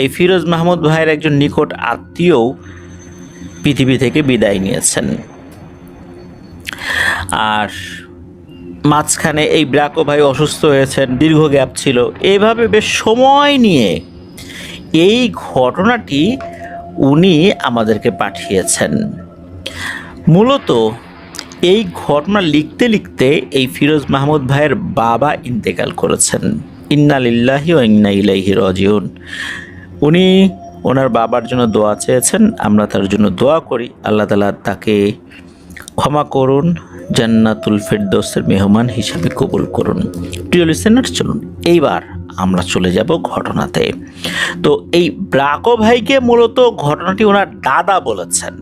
এই ফিরোজ মাহমুদ ভাইয়ের একজন নিকট আত্মীয় পৃথিবী থেকে বিদায় নিয়েছেন। আর মাঝখানে এই ব্রাকো ভাই অসুস্থ হয়েছেন, দীর্ঘ গ্যাপ ছিল। এইভাবে বেশ সময় নিয়ে এই ঘটনাটি উনি আমাদেরকে পাঠিয়েছেন। মূলত এই ঘটনা লিখতে লিখতে এই ফিরোজ মাহমুদ ভাইয়ের বাবা ইন্তেকাল করেছেন। ইন্না লিল্লাহি ওয়া ইন্না ইলাইহি রাজিউন। উনি ওনার বাবার জন্য দোয়া চেয়েছেন, আমরা তার জন্য দোয়া করি। আল্লাহ তাআলা তাকে ক্ষমা করুন, জান্নাতুল ফেরদৌসের মেহমান হিসেবে কবুল করুন। প্রিয় লিসেনার, চলুন এইবার আমরা চলে যাব ঘটনাতে। তো এই ব্রাকো ভাইকে মূলত ঘটনাটি ওনার দাদা বলেছেন।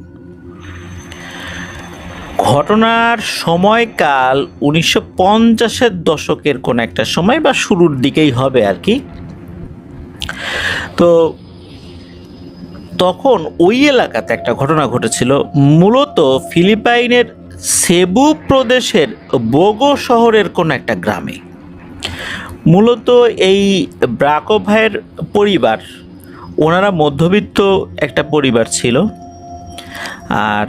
ঘটনার সময়কাল 1950-এর দশকের কোন একটা সময় বা শুরুর দিকেই হবে আর কি। তো তখন ওই এলাকাতে একটা ঘটনা ঘটেছিল। মূলত ফিলিপাইনের সেবু প্রদেশের বোগো শহরের কোন একটা গ্রামে। মূলত এই ব্রাকো ভাইয়ের পরিবার, ওনারা মধ্যবিত্ত একটা পরিবার ছিল। আর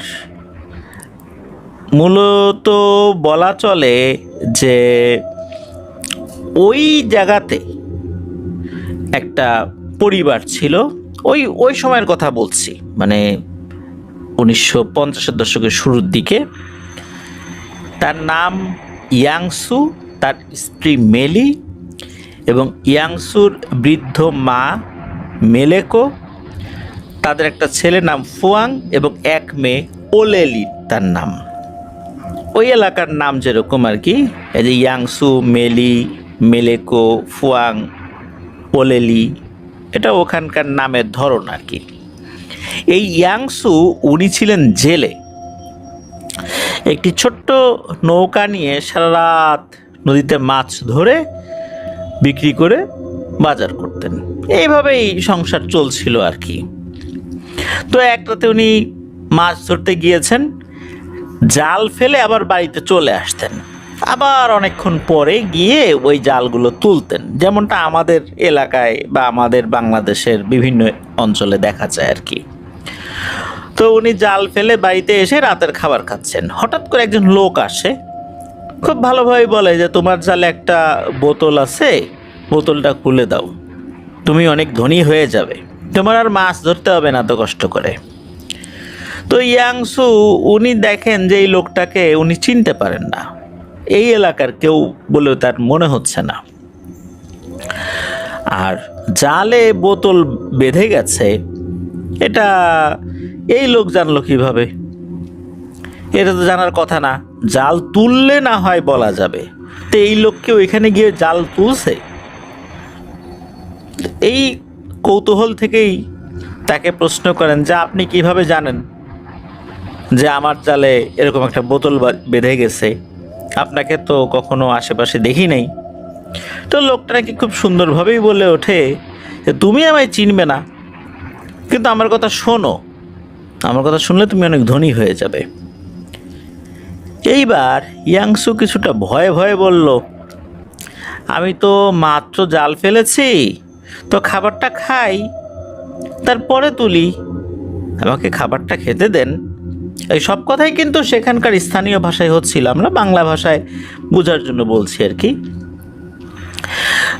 মূলত বলা চলে যে ওই জায়গাতে একটা পরিবার ছিল, ওই সময়ের কথা বলছি, মানে 1950-এর দশকের শুরুর দিকে। তার নাম ইয়াংসু, তার স্ত্রী মেলি এবং ইয়াংসুর বৃদ্ধ মা মেলেকো, তাদের একটা ছেলে নাম ফুয়াং এবং এক মেয়ে ওলেলি তার নাম। ওই এলাকার নাম যেরকম আর কি, এই যে ইয়াংসু, মেলি, মেলেকো, ফুয়াং, ওলেলি, এটা ওখানকার নামের ধরন আর কি। এই ইয়াংসু উনি ছিলেন জেলে। একটি ছোট্ট নৌকা নিয়ে সারা রাত নদীতে মাছ ধরে বিক্রি করে বাজার করতেন। এইভাবেই সংসার চলছিল আর কি। তো এক রাতে উনি মাছ ধরতে গিয়েছেন, জাল ফেলে আবার বাড়িতে চলে আসতেন। আবার অনেকক্ষণ পরে গিয়ে ওই জালগুলো তুলতেন, যেমনটা আমাদের এলাকায় বা আমাদের বাংলাদেশের বিভিন্ন অঞ্চলে দেখা যায় আর কি। তো উনি জাল ফেলে বাড়িতে এসে রাতের খাবার খাচ্ছেন। হঠাৎ করে একজন লোক আসে, খুব ভালোভাবে বলে যে তোমার জালে একটা বোতল আছে, বোতলটা খুলে দাও, তুমি অনেক ধনী হয়ে যাবে, তোমার আর মাছ ধরতে হবে না তো কষ্ট করে। তো ইয়াংসু উনি দেখেন যে এই লোকটাকে উনি চিনতে পারেন না, এই এলাকার কেউ বলেও তার মনে হচ্ছে না। আর জালে বোতল বেঁধে গেছে, এটা এই লোক জানলো কিভাবে? এটা তো জানার কথা না। জাল তুললে না হয় বলা যাবে, তো এই লোককে ওইখানে গিয়ে জাল তুলছে। এই কৌতূহল থেকেই তাকে প্রশ্ন করেন যে আপনি কিভাবে জানেন যে আমার জালে এরকম একটা বোতল বেঁধে গেছে? আপনাকে তো কখনো আশেপাশে দেখি নাই। তো লোকটা নাকি খুব সুন্দরভাবেই বলে ওঠে যে তুমি আমায় চিনবে না, কিন্তু আমার কথা শোনো, আমার কথা শুনলে তুমি অনেক ধনী হয়ে যাবে। এইবার ইয়াংসু কিছুটা ভয়ে ভয়ে বলল, আমি তো মাত্র জাল ফেলেছি, তো খাবারটা খাই, তারপরে তুলি, আমাকে খাবারটা খেতে দেন। এই সব কথাই কিন্তু সেখানকার স্থানীয় ভাষায় হচ্ছিল, আমরা বাংলা ভাষায় বোঝার জন্য বলছি আর কি।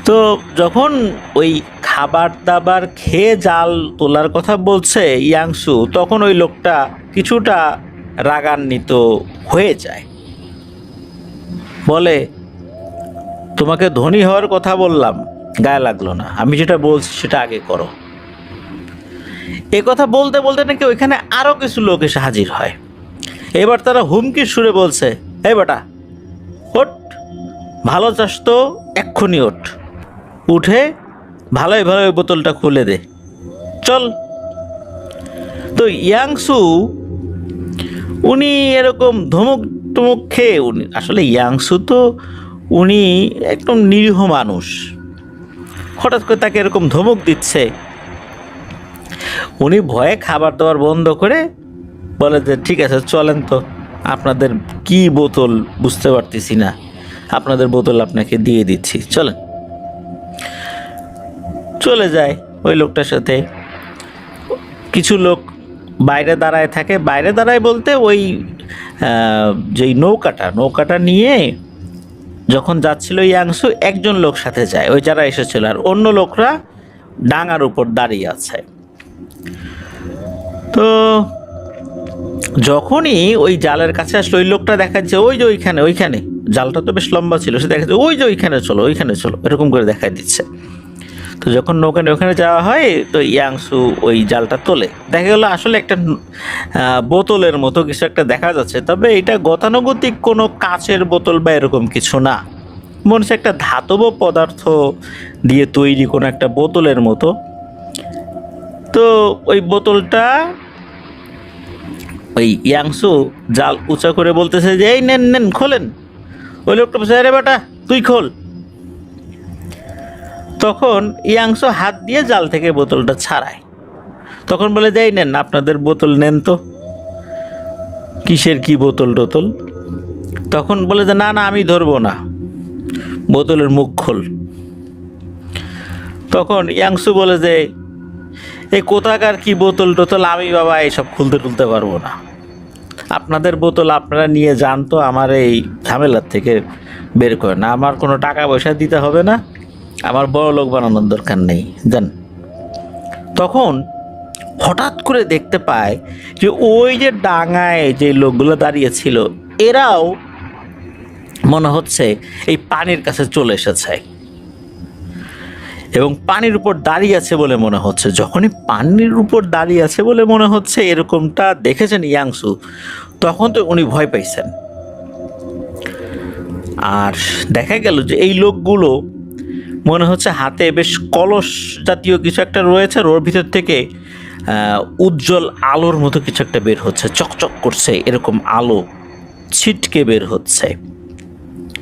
তো যখন ওই খাবার দাবার খেয়ে জাল তোলার কথা বলছে ইয়াংসু, তখন ওই লোকটা কিছুটা রাগান্বিত হয়ে যায়। বলে, তোমাকে ধনী হওয়ার কথা বললাম, গায়ে লাগলো না, আমি যেটা বলছি সেটা আগে করো। এ কথা বলতে বলতে নাকি ওইখানে আরও কিছু লোক এসে হাজির হয়। এবার তারা হুমকির সুরে বলছে, এই বেটা ওঠ, ভালো চাস তো এক্ষুনি ওঠ, উঠে ভালোই ভালো বোতলটা খুলে দে, চল। তো ইয়াংসু উনি এরকম ধমক টমক খেয়ে, উনি আসলে ইয়াংসু তো উনি একদম নিরীহ মানুষ, হঠাৎ করে তাকে এরকম ধমক দিচ্ছে। উনি ভয়ে খাবার দাবার বন্ধ করে বলে যে ঠিক আছে চলেন তো, আপনাদের কি বোতল বুঝতে পারতেছি না, আপনাদের বোতল আপনাকে দিয়ে দিচ্ছি, চলেন। চলে যায়। ওই লোকটার সাথে। কিছু লোক বাইরে দাঁড়ায় থাকে, বাইরে দাঁড়ায় বলতে ওই যেই নৌকাটা নিয়ে যখন যাচ্ছিল ইয়াংসু, একজন লোক সাথে যায়, ওই যারা এসেছিল, আর অন্য লোকরা ডাঙার উপর দাঁড়িয়ে আছে। তো যখনই ওই জালের কাছে আসলো, ওই লোকটা দেখাচ্ছে ওই যে ওইখানে জালটা তো বেশ লম্বা ছিল, সে দেখাচ্ছে ওই যে ওইখানে চলো, এরকম করে দেখাই দিচ্ছে। তো যখন ওখানে যাওয়া হয়, তো ইয়াংসু ওই জালটা তোলে, দেখা গেল আসলে একটা বোতলের মতো কিছু একটা দেখা যাচ্ছে, তবে এটা গতানুগতিক কোনো কাচের বোতল বা এরকম কিছু না, মনে হচ্ছে একটা ধাতব পদার্থ দিয়ে তৈরি কোনো একটা বোতলের মতো। তো ওই বোতলটা ওই ইয়াংসু জাল উঁচা করে বলতেছে যে এই নেন খোলেন। ওই লোকটা বলছে আরে বেটা তুই খোল। তখন ইয়াংসু হাত দিয়ে জাল থেকে বোতলটা ছাড়ায়, তখন বলে যে এই নেন আপনাদের বোতল নেন তো, কিসের কি বোতল টোতল। তখন বলে যে না আমি ধরবো না, বোতলের মুখ খোল। তখন ইয়াংসু বলে যে এই কোথাকার কি বোতল টোতল, আমি বাবা এইসব খুলতে পারবো না, আপনাদের বোতল আপনারা নিয়ে যান তো, আমার এই ঝামেলার থেকে বের করে না, আমার কোনো টাকা পয়সা দিতে হবে না, আমার বড় লোক বানানোর দরকার নেই, জান। তখন হঠাৎ করে দেখতে পায় যে ওই যে ডাঙায় যে লোকগুলো দাঁড়িয়েছিল, এরাও মনে হচ্ছে এই পানির কাছে চলে এসেছে এবং পানির উপর দাঁড়িয়ে আছে বলে মনে হচ্ছে। যখনই পানির উপর দাঁড়িয়ে আছে বলে মনে হচ্ছে এরকমটা দেখেছেন ইয়াংসু, তখন তো উনি ভয় পাইছেন। আর দেখা গেল যে এই লোকগুলো মনে হচ্ছে হাতে বেশ কলস জাতীয় কিছু একটা রয়েছে, আর ওর ভিতর থেকে উজ্জ্বল আলোর মতো কিছু একটা বের হচ্ছে, চকচক করছে, এরকম আলো ছিটকে বের হচ্ছে।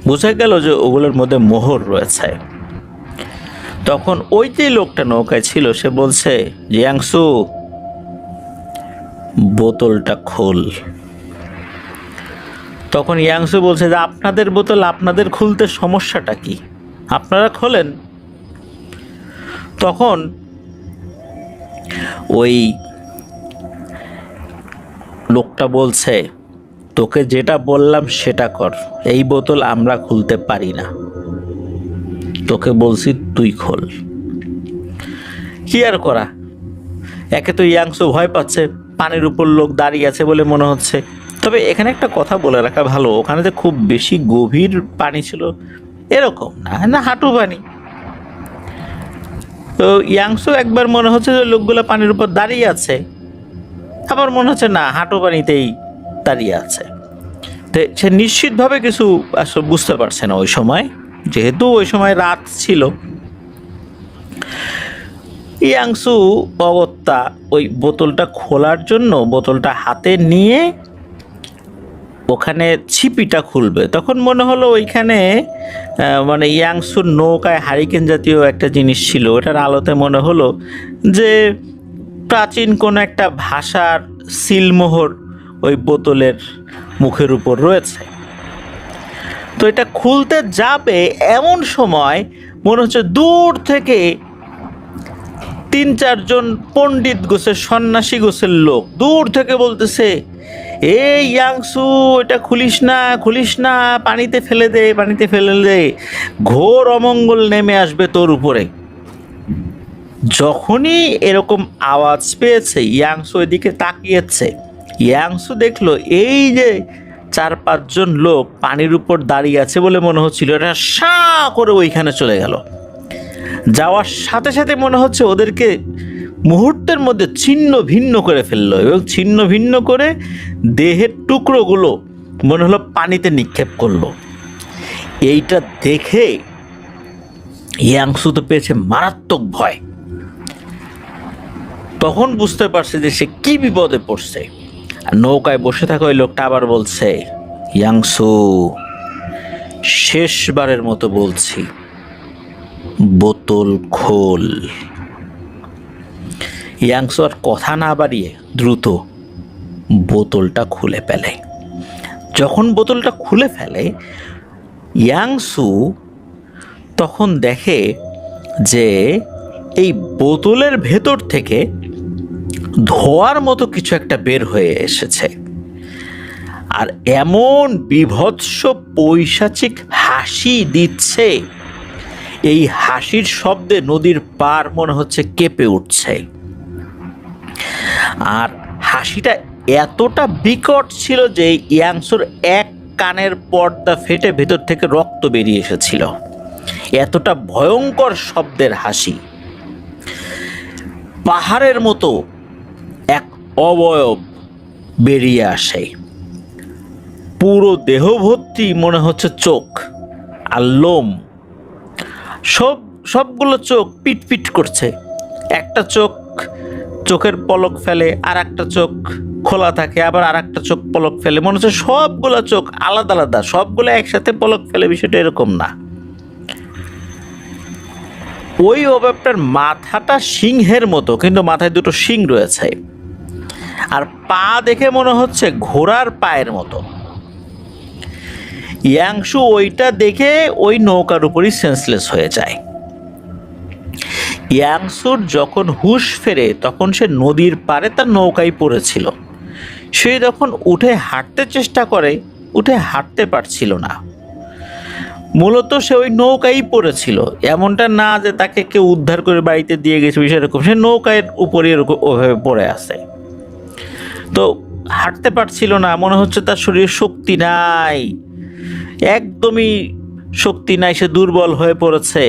বোঝা গেল যে ওগুলোর মধ্যে মোহর রয়েছে। তখন ওই যে লোকটা নৌকায় ছিল সে বলছে যে ইয়াংসু বোতলটা খোল। তখন ইয়াংসু বলছে যে আপনাদের বোতল আপনাদের খুলতে সমস্যাটা কি, আপনারা খোলেন। তখন ওই লোকটা বলছে তোকে যেটা বললাম সেটা কর, এই বোতল আমরা খুলতে পারি না, তোকে বলছি তুই খোল। কি আর করা, একে তো ইয়াংসু ভয় পাচ্ছে, পানির উপর লোক দাঁড়িয়ে আছে বলে মনে হচ্ছে। তবে এখানে একটা কথা বলে রাখা ভালো, ওখানে যে খুব বেশি গভীর পানি ছিল এরকম না, হাঁটু পানি। তো ইয়াংসু একবার মনে হচ্ছে যে লোকগুলো পানির উপর দাঁড়িয়ে আছে, আবার মনে হচ্ছে না হাঁটু পানিতেই দাঁড়িয়ে আছে। তো সে নিশ্চিতভাবে কিছু আসলে বুঝতে পারছে না ওই সময়, যেহেতু ওই সময় রাত ছিল। ইয়াংসু অগত্যা ওই বোতলটা খোলার জন্য বোতলটা হাতে নিয়ে ওখানে ছিপিটা খুলবে, তখন মনে হলো ওইখানে মানে ইয়াংসুর নৌকায় হারিকেন জাতীয় একটা জিনিস ছিল, ওটার আলোতে মনে হলো যে প্রাচীন কোনো একটা ভাষার সিলমোহর ওই বোতলের মুখের উপর রয়েছে। তো এটা খুলতে যাবে এমন সময় মনে হচ্ছে দূর থেকে 3-4 পণ্ডিত গোছের সন্ন্যাসী গোছের লোক দূর থেকে বলতেছে এই ইয়াংসু এটা খুলিস না, পানিতে ফেলে দে, ঘোর অমঙ্গল নেমে আসবে তোর উপরে। যখনই এরকম আওয়াজ পেয়েছে ইয়াংসু এদিকে তাকিয়েছে, ইয়াংসু দেখলো এই যে 4-5 লোক পানির উপর দাঁড়িয়ে আছে বলে মনে হচ্ছিল, এটা সা করে ওইখানে চলে গেল। যাওয়ার সাথে সাথে মনে হচ্ছে ওদেরকে মুহূর্তের মধ্যে ছিন্ন ভিন্ন করে ফেললো, এবং ছিন্ন ভিন্ন করে দেহের টুকরোগুলো মনে হলো পানিতে নিক্ষেপ করলো। এইটা দেখে ইয়াংসু তো পেয়েছে মারাত্মক ভয়। তখন বুঝতে পারছে যে সে কি বিপদে পড়ছে। আর নৌকায় বসে থাকা ওই লোকটা আবার বলছে ইয়াংসু শেষবারের মতো বলছি বোতল খোল। ইয়াংসু আর কথা না বাড়িয়ে দ্রুত বোতলটা খুলে ফেলে। যখন বোতলটা খুলে ফেলে ইয়াংসু তখন দেখে যে এই বোতলের ভেতর থেকে ধোঁয়ার মতো কিছু একটা বের হয়ে এসেছে, আর এমন বীভৎস পৈশাচিক হাসি দিচ্ছে, এই হাসির শব্দে নদীর পার মনে হচ্ছে কেঁপে উঠছে। আর হাসিটা এতটা বিকট ছিল যে ইয়াংসুর এক কানের পর্দা ফেটে ভেতর থেকে রক্ত বেরিয়ে এসেছিল। এতটা ভয়ঙ্কর শব্দের হাসি। পাহাড়ের মতো এক অবয়ব বেরিয়ে আসে, পুরো দেহ ভর্তি মনে হচ্ছে চোখ আর লোম। সবগুলো চোখ পিটপিট করছে। একটা চোখের পলক ফেলে, আর একটা চোখ খোলা থাকে, আবার আর একটা চোখ পলক ফেলে। মনে হচ্ছে সবগুলো চোখ আলাদা আলাদা, সবগুলো একসাথে পলক ফেলে, বিষয়টা এরকম না। ওই অবয়বটার মাথাটা সিংহের মতো, কিন্তু মাথায় দুটো শিং রয়েছে, আর পা দেখে মনে হচ্ছে ঘোড়ার পায়ের মতো। ইয়াংসু ওইটা দেখে ওই নৌকার উপরই সেন্সলেস হয়ে যায়। ইয়াংসুর যখন হুঁশ ফেরে তখন সে নদীর পাড়ে তার নৌকায় পড়েছিল। সে যখন উঠে হাঁটতে চেষ্টা করে, উঠে হাঁটতে পারছিল না। মূলত সে ওই নৌকায় পড়েছিল, এমনটা না যে তাকে কেউ উদ্ধার করে বাড়িতে দিয়ে গেছে সেরকম। সে নৌকায় উপরে এরকম ওভাবে পড়ে আছে, তো হাঁটতে পারছিল না। মনে হচ্ছে তার শরীরে শক্তি নাই, একদমই শক্তি নাই, সে দুর্বল হয়ে পড়েছে।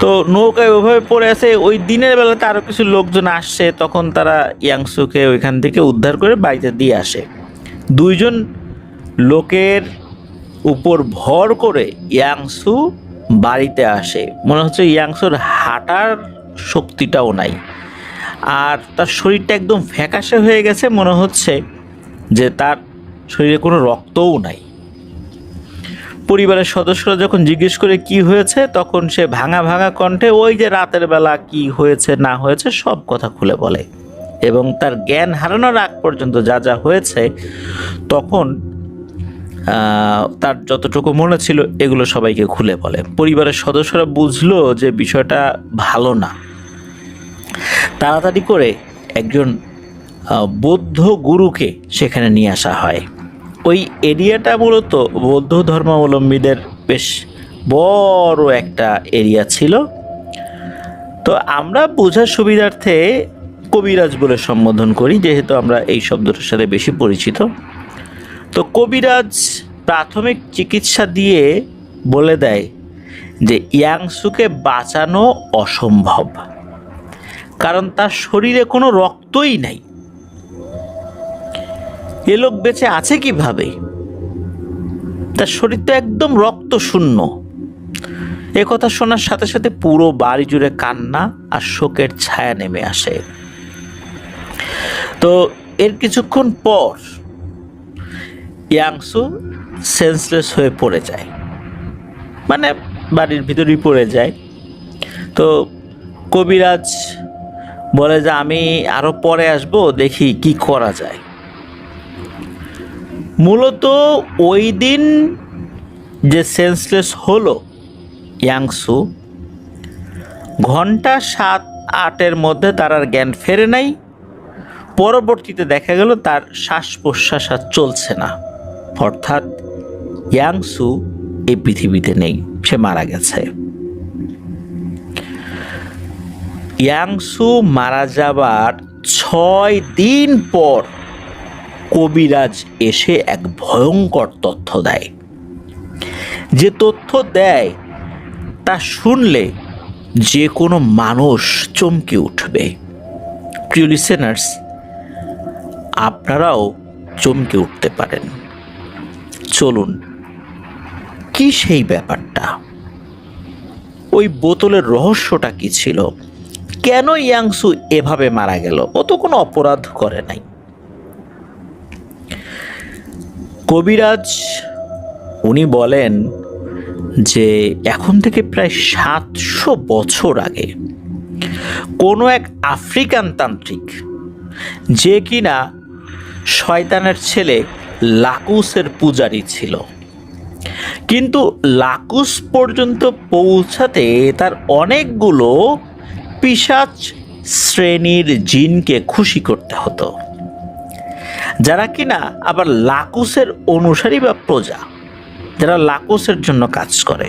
তো নৌকায় ওইভাবে পড়ে আছে। ওই দিনের বেলাতে আরও কিছু লোকজন আসছে, তখন তারা ইয়াংসুকে ওইখান থেকে উদ্ধার করে বাড়িতে দিয়ে আসে। দুইজন লোকের উপর ভর করে ইয়াংসু বাড়িতে আসে। মনে হচ্ছে ইয়াংসুর হাঁটার শক্তিটাও নাই, আর তার শরীরটা একদম ফ্যাকাশে হয়ে গেছে। মনে হচ্ছে যে তার শরীরে কোনো রক্তও নাই। পরিবারের সদস্যরা যখন জিজ্ঞেস করে কি হয়েছে, তখন সে ভাঙা ভাঙা কণ্ঠে ওই যে রাতের বেলা কি হয়েছে না হয়েছে সব কথা খুলে বলে, এবং তার জ্ঞান হারানোর আগ পর্যন্ত যা যা হয়েছে তখন তার যতটুকু মনে ছিল এগুলো সবাইকে খুলে বলে। পরিবারের সদস্যরা বুঝলো যে বিষয়টা ভালো না। তাড়াতাড়ি করে একজন বৌদ্ধ গুরুকে সেখানে নিয়ে আসা হয়। ওই এরিয়াটা মূলত বৌদ্ধ ধর্মাবলম্বীদের বেশ বড় একটা এরিয়া ছিল। তো আমরা বোঝার সুবিধার্থে কবিরাজ বলে সম্বোধন করি, যেহেতু আমরা এই শব্দটার সাথে বেশি পরিচিত। তো কবিরাজ প্রাথমিক চিকিৎসা দিয়ে বলে দেয় যে ইয়াংসুকে বাঁচানো অসম্ভব, কারণ তার শরীরে কোনো রক্তই নাই। এ লোক বেঁচে আছে কিভাবে? তার শরীর তো একদম রক্ত শূন্য। এ কথা শোনার সাথে সাথে পুরো বাড়ি জুড়ে কান্না আর শোকের ছায়া নেমে আসে। তো এর কিছুক্ষণ পর ইয়াংসু সেন্সলেস হয়ে পড়ে যায়, মানে বাড়ির ভিতরেই পড়ে যায়। তো কবিরাজ বলে যে আমি আরো পরে আসবো, দেখি কি করা যায়। মূলত ওই দিন যে সেন্সলেস হলো ইয়াংসু, ঘন্টা 7-8-এর মধ্যে তার আর জ্ঞান ফেরে নাই। পরবর্তীতে দেখা গেল তার শ্বাস প্রশ্বাস আর চলছে না, অর্থাৎ ইয়াংসু এই পৃথিবীতে নেই, সে মারা গেছে। ইয়াংসু মারা যাবার 6 দিন পর কবিরাজ এসে এক ভয়ঙ্কর তথ্য দেয়। যে তথ্য দেয় তা শুনলে যে কোনো মানুষ চমকে উঠবে। প্রিয় লিসেনার্স, আপনারাও চমকে উঠতে পারেন। চলুন, কি সেই ব্যাপারটা? ওই বোতলের রহস্যটা কি ছিল? কেন ইয়াংসু এভাবে মারা গেল? ও তো কোনো অপরাধ করে নাই। কবিরাজ উনি বলেন যে এখন থেকে প্রায় 700 বছর আগে কোনো এক আফ্রিকান তান্ত্রিক, যে কিনা শয়তানের ছেলে লাকুসের পূজারী ছিল, কিন্তু লাকুস পর্যন্ত পৌঁছাতে তার অনেকগুলো পিশাচ শ্রেণীর জিনকে খুশি করতে হতো, যারা কিনা আবার লাকুসের অনুসারী বা প্রজা, যারা লাকুসের জন্য কাজ করে।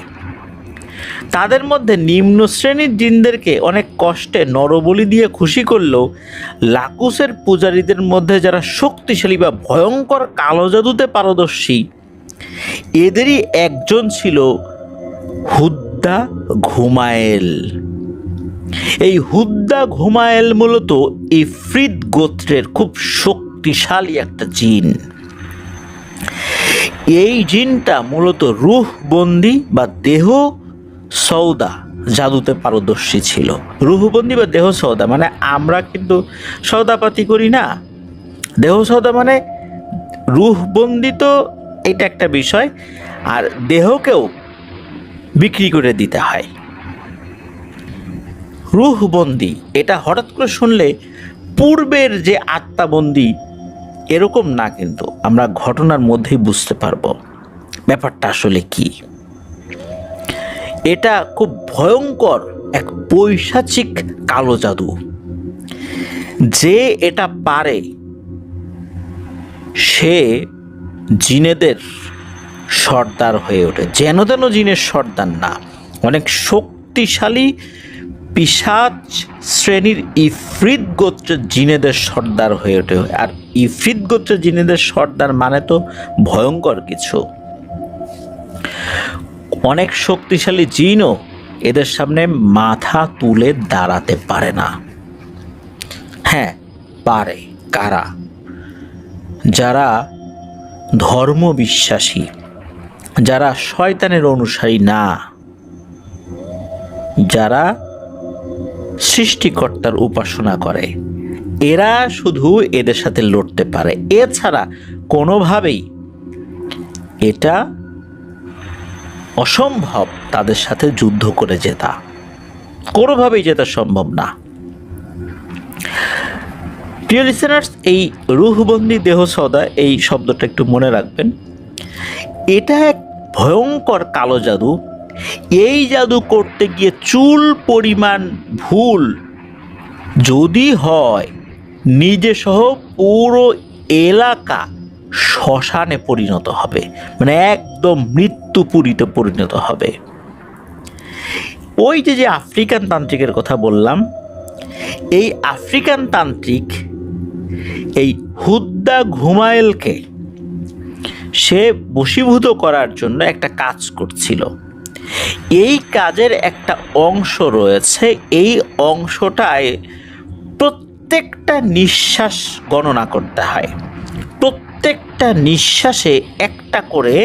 তাদের মধ্যে নিম্ন শ্রেণীর জিনদেরকে অনেক কষ্টে নরবলি দিয়ে খুশি করলেও লাকুসের পূজারীদের মধ্যে যারা শক্তিশালী বা ভয়ঙ্কর কালো জাদুতে পারদর্শী, এদেরই একজন ছিল হুদ্দা ঘুমায়েল। এই হুদ্দা ঘুমায়েল মূলত ইফরিত গোত্রের খুব শক্তিশালী একটা জিন। এই জিনটা মূলত রুহবন্দি বা দেহ সৌদা জাদুতে পারদর্শী ছিল। রুহবন্দি বা দেহ সৌদা মানে আমরা কিন্তু সৌদাপাতি করি না, দেহ সৌদা মানে রুহবন্দি, তো এটা একটা বিষয়, আর দেহকেও বিক্রি করে দিতে হয়। রুহবন্দি এটা হঠাৎ করে শুনলে পূর্বের যে আত্মাবন্দি এরকম না, কিন্তু আমরা ঘটনার মধ্যেই বুঝতে পারবো ব্যাপারটা আসলে কি। এটা খুব ভয়ঙ্কর এক পৈশাচিক কালো জাদু। যে এটা পারে সে জিনেদের সর্দার হয়ে ওঠে, যেন তেন জিনের সর্দার না, অনেক শক্তিশালী পিশাচ শ্রেণীর ইফরিত গোত্রের জিনেদের সর্দার হয়ে ওঠে। আর ইফরিত গোত্রের জিনেদের সর্দার মানে তো ভয়ঙ্কর কিছু। অনেক শক্তিশালী জিনও এদের সামনে মাথা তুলে দাঁড়াতে পারে না। হ্যাঁ, পারে কারা? যারা ধর্ম বিশ্বাসী, যারা শয়তানের অনুসারী না, যারা সৃষ্টিকর্তার উপাসনা করে, এরা শুধু এদের সাথে লড়তে পারে। এছাড়া কোনোভাবেই এটা অসম্ভব তাদের সাথে যুদ্ধ করে জেতা, কোনোভাবেই জেতা সম্ভব না। প্রিয় লিসেনার্স, এই রুহবন্দি দেহ সদা এই শব্দটা একটু মনে রাখবেন। এটা এক ভয়ঙ্কর কালো জাদু। এই জাদু করতে গিয়ে চুল পরিমাণ ভুল যদি হয়, নিজে সহ পুরো এলাকা শ্মশানে পরিণত হবে, মানে একদম মৃত্যুপুরীতে পরিণত হবে। ওই যে আফ্রিকান তান্ত্রিকের কথা বললাম, এই আফ্রিকান তান্ত্রিক এই হুদ্দা ঘুমায়েলকে সে বশীভূত করার জন্য একটা কাজ করছিল। এই কাজের একটা অংশ রয়েছে, এই অংশটায় প্রত্যেকটা নিঃশ্বাস গণনা করতে হয়। প্রত্যেকটা নিঃশ্বাসে একটা করে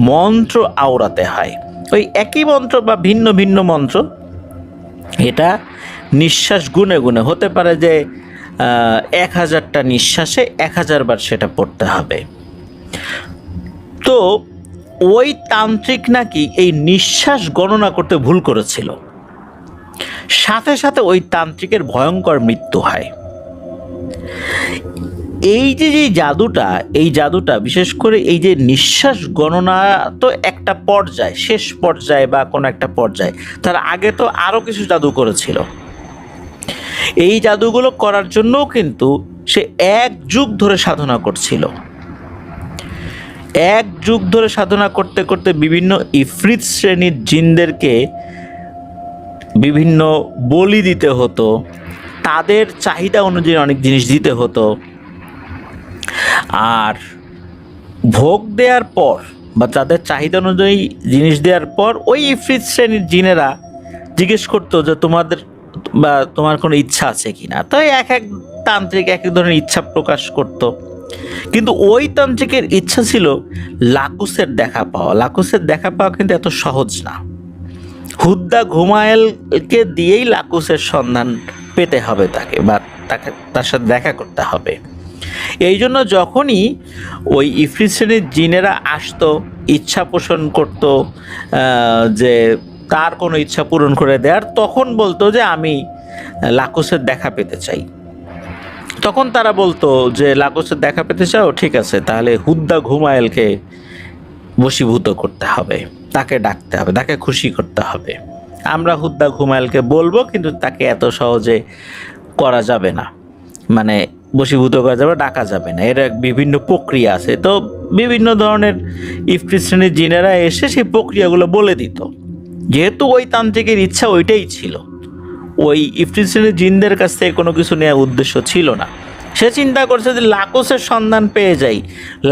মন্ত্র আওড়াতে হয়। ওই একই মন্ত্র বা ভিন্ন ভিন্ন মন্ত্র, এটা নিঃশ্বাস গুনে গুনে হতে পারে যে 1000টা নিঃশ্বাসে 1000 বার সেটা পড়তে হবে। তো ওই তান্ত্রিক নাকি এই নিঃশ্বাস গণনা করতে ভুল করেছিল, সাথে সাথে ওই তান্ত্রিকের ভয়ঙ্কর মৃত্যু হয়। এই যে জাদুটা, এই জাদুটা বিশেষ করে এই যে নিঃশ্বাস গণনা তো একটা পর্যায়, শেষ পর্যায়ে বা কোনো একটা পর্যায়ে, তার আগে তো আরও কিছু জাদু করেছিল। এই জাদুগুলো করার জন্যও কিন্তু সে 1 যুগ ধরে সাধনা করছিল। 1 যুগ ধরে সাধনা করতে করতে বিভিন্ন ইফরিত শ্রেণীর জিনদেরকে বিভিন্ন বলি দিতে হতো, তাদের চাহিদা অনুযায়ী অনেক জিনিস দিতে হতো। আর ভোগ দেওয়ার পর বা তাদের চাহিদা অনুযায়ী জিনিস দেওয়ার পর ওই ইফরিত শ্রেণীর জিনেরা জিজ্ঞেস করতো যে তোমার কোনো ইচ্ছা আছে কিনা। তাই এক এক তান্ত্রিক এক এক ধরনের ইচ্ছা প্রকাশ করত। কিন্তু ওই তান্ত্রিকের ইচ্ছা ছিল লাকুসের দেখা পাওয়া। লাকুসের দেখা পাওয়া কিন্তু এত সহজ না। হুদ্দা ঘুমায়েলকে দিয়েই লাকুসের সন্ধান পেতে হবে তাকে, বা তার সাথে দেখা করতে হবে। এই জন্য যখনই ওই ইফরিত শ্রেণীর জিনেরা আসতো, ইচ্ছা পোষণ করতো যে তার কোনো ইচ্ছা পূরণ করে দেওয়ার, তখন বলতো যে আমি লাকুসের দেখা পেতে চাই। তখন তারা বলতো যে লাকুসের দেখা পেতে চাও, ঠিক আছে, তাহলে হুদ্দা ঘুমায়েলকে বশীভূত করতে হবে, তাকে ডাকতে হবে, তাকে খুশি করতে হবে। আমরা হুদ্দা ঘুমাইলকে বলবো, কিন্তু তাকে এত সহজে করা যাবে না, মানে বশীভূত করা যাবে, ডাকা যাবে না। এর বিভিন্ন প্রক্রিয়া আছে। তো বিভিন্ন ধরনের ইফরিত শ্রেণীর জিনেরা এসে সেই প্রক্রিয়াগুলো বলে দিত। যেহেতু ওই তান্ত্রিকের ইচ্ছা ওইটাই ছিল, ওই ইফরিত শ্রেণীর জিনদের কাছ থেকে কোনো কিছু নেওয়ার উদ্দেশ্য ছিল না। সে চিন্তা করছে যে লাকুসের সন্ধান পেয়ে যাই,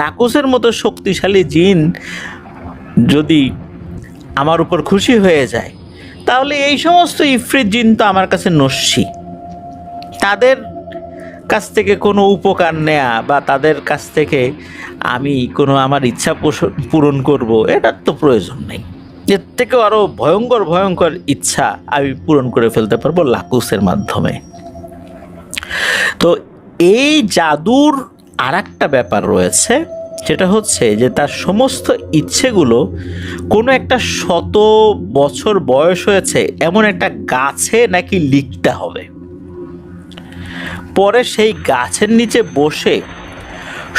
লাকুসের মতো শক্তিশালী জিন যদি আমার উপর খুশি হয়ে যায়, তাহলে এই সমস্ত ইফরিত জিন তো আমার কাছে নস্যি, তাদের কাছ থেকে কোনো উপকার নেয়া বা তাদের কাছ থেকে আমি কোনো আমার ইচ্ছা পূরণ করব, এটার তো প্রয়োজন নেই। এর থেকেও আরও ভয়ঙ্কর ভয়ঙ্কর ইচ্ছা আমি পূরণ করে ফেলতে পারবো লাকুসের মাধ্যমে। তো এই জাদুর আর একটা ব্যাপার রয়েছে, সেটা হচ্ছে যে তার সমস্ত ইচ্ছেগুলো কোনো একটা 100 বছর বয়স হয়েছে এমন একটা গাছে নাকি লিখতে হবে। পরে সেই গাছের নিচে বসে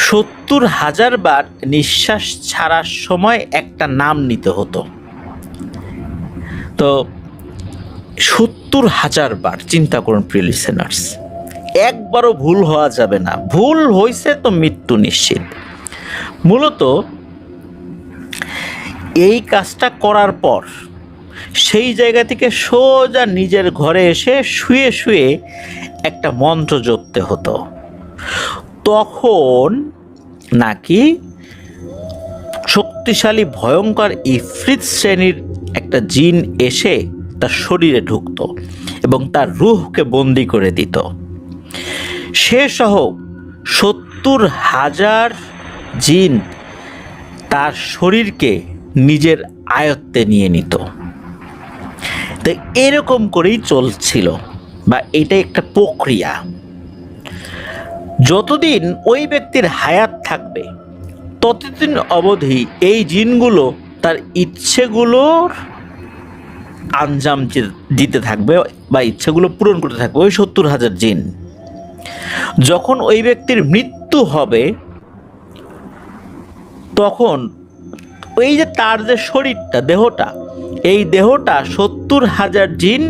70,000 বার নিঃশ্বাস ছাড়ার সময় একটা নাম নিতে হতো। তো 70,000 বার, চিন্তা করুন প্রিয় লিসেনার্স, একবারও ভুল হওয়া যাবে না। ভুল হয়েছে তো মৃত্যু নিশ্চিত। মূলত এই কাজটা করার পর সেই জায়গা থেকে সোজা নিজের ঘরে এসে শুয়ে শুয়ে একটা মন্ত্র জপতে হতো। তখন নাকি শক্তিশালী ভয়ঙ্কর ইফরিত শ্রেণীর একটা জিন এসে তার শরীরে ঢুকত এবং তার রূহকে বন্দি করে দিত। সে সহ 70,000 জিন তার শরীরকে নিজের আয়ত্তে নিয়ে নিত। তো এরকম করেই চলছিল, বা এটা একটা প্রক্রিয়া। যতদিন ওই ব্যক্তির হায়াত থাকবে ততদিন অবধি এই জিনগুলো তার ইচ্ছেগুলোর আঞ্জাম দিতে থাকবে বা ইচ্ছেগুলো পূরণ করতে থাকবে, ওই 70,000 জিন। যখন ওই ব্যক্তির মৃত্যু হবে তখন ওই যে তার যে শরীরটা, দেহটা, এই দেহটা 70,000 জিন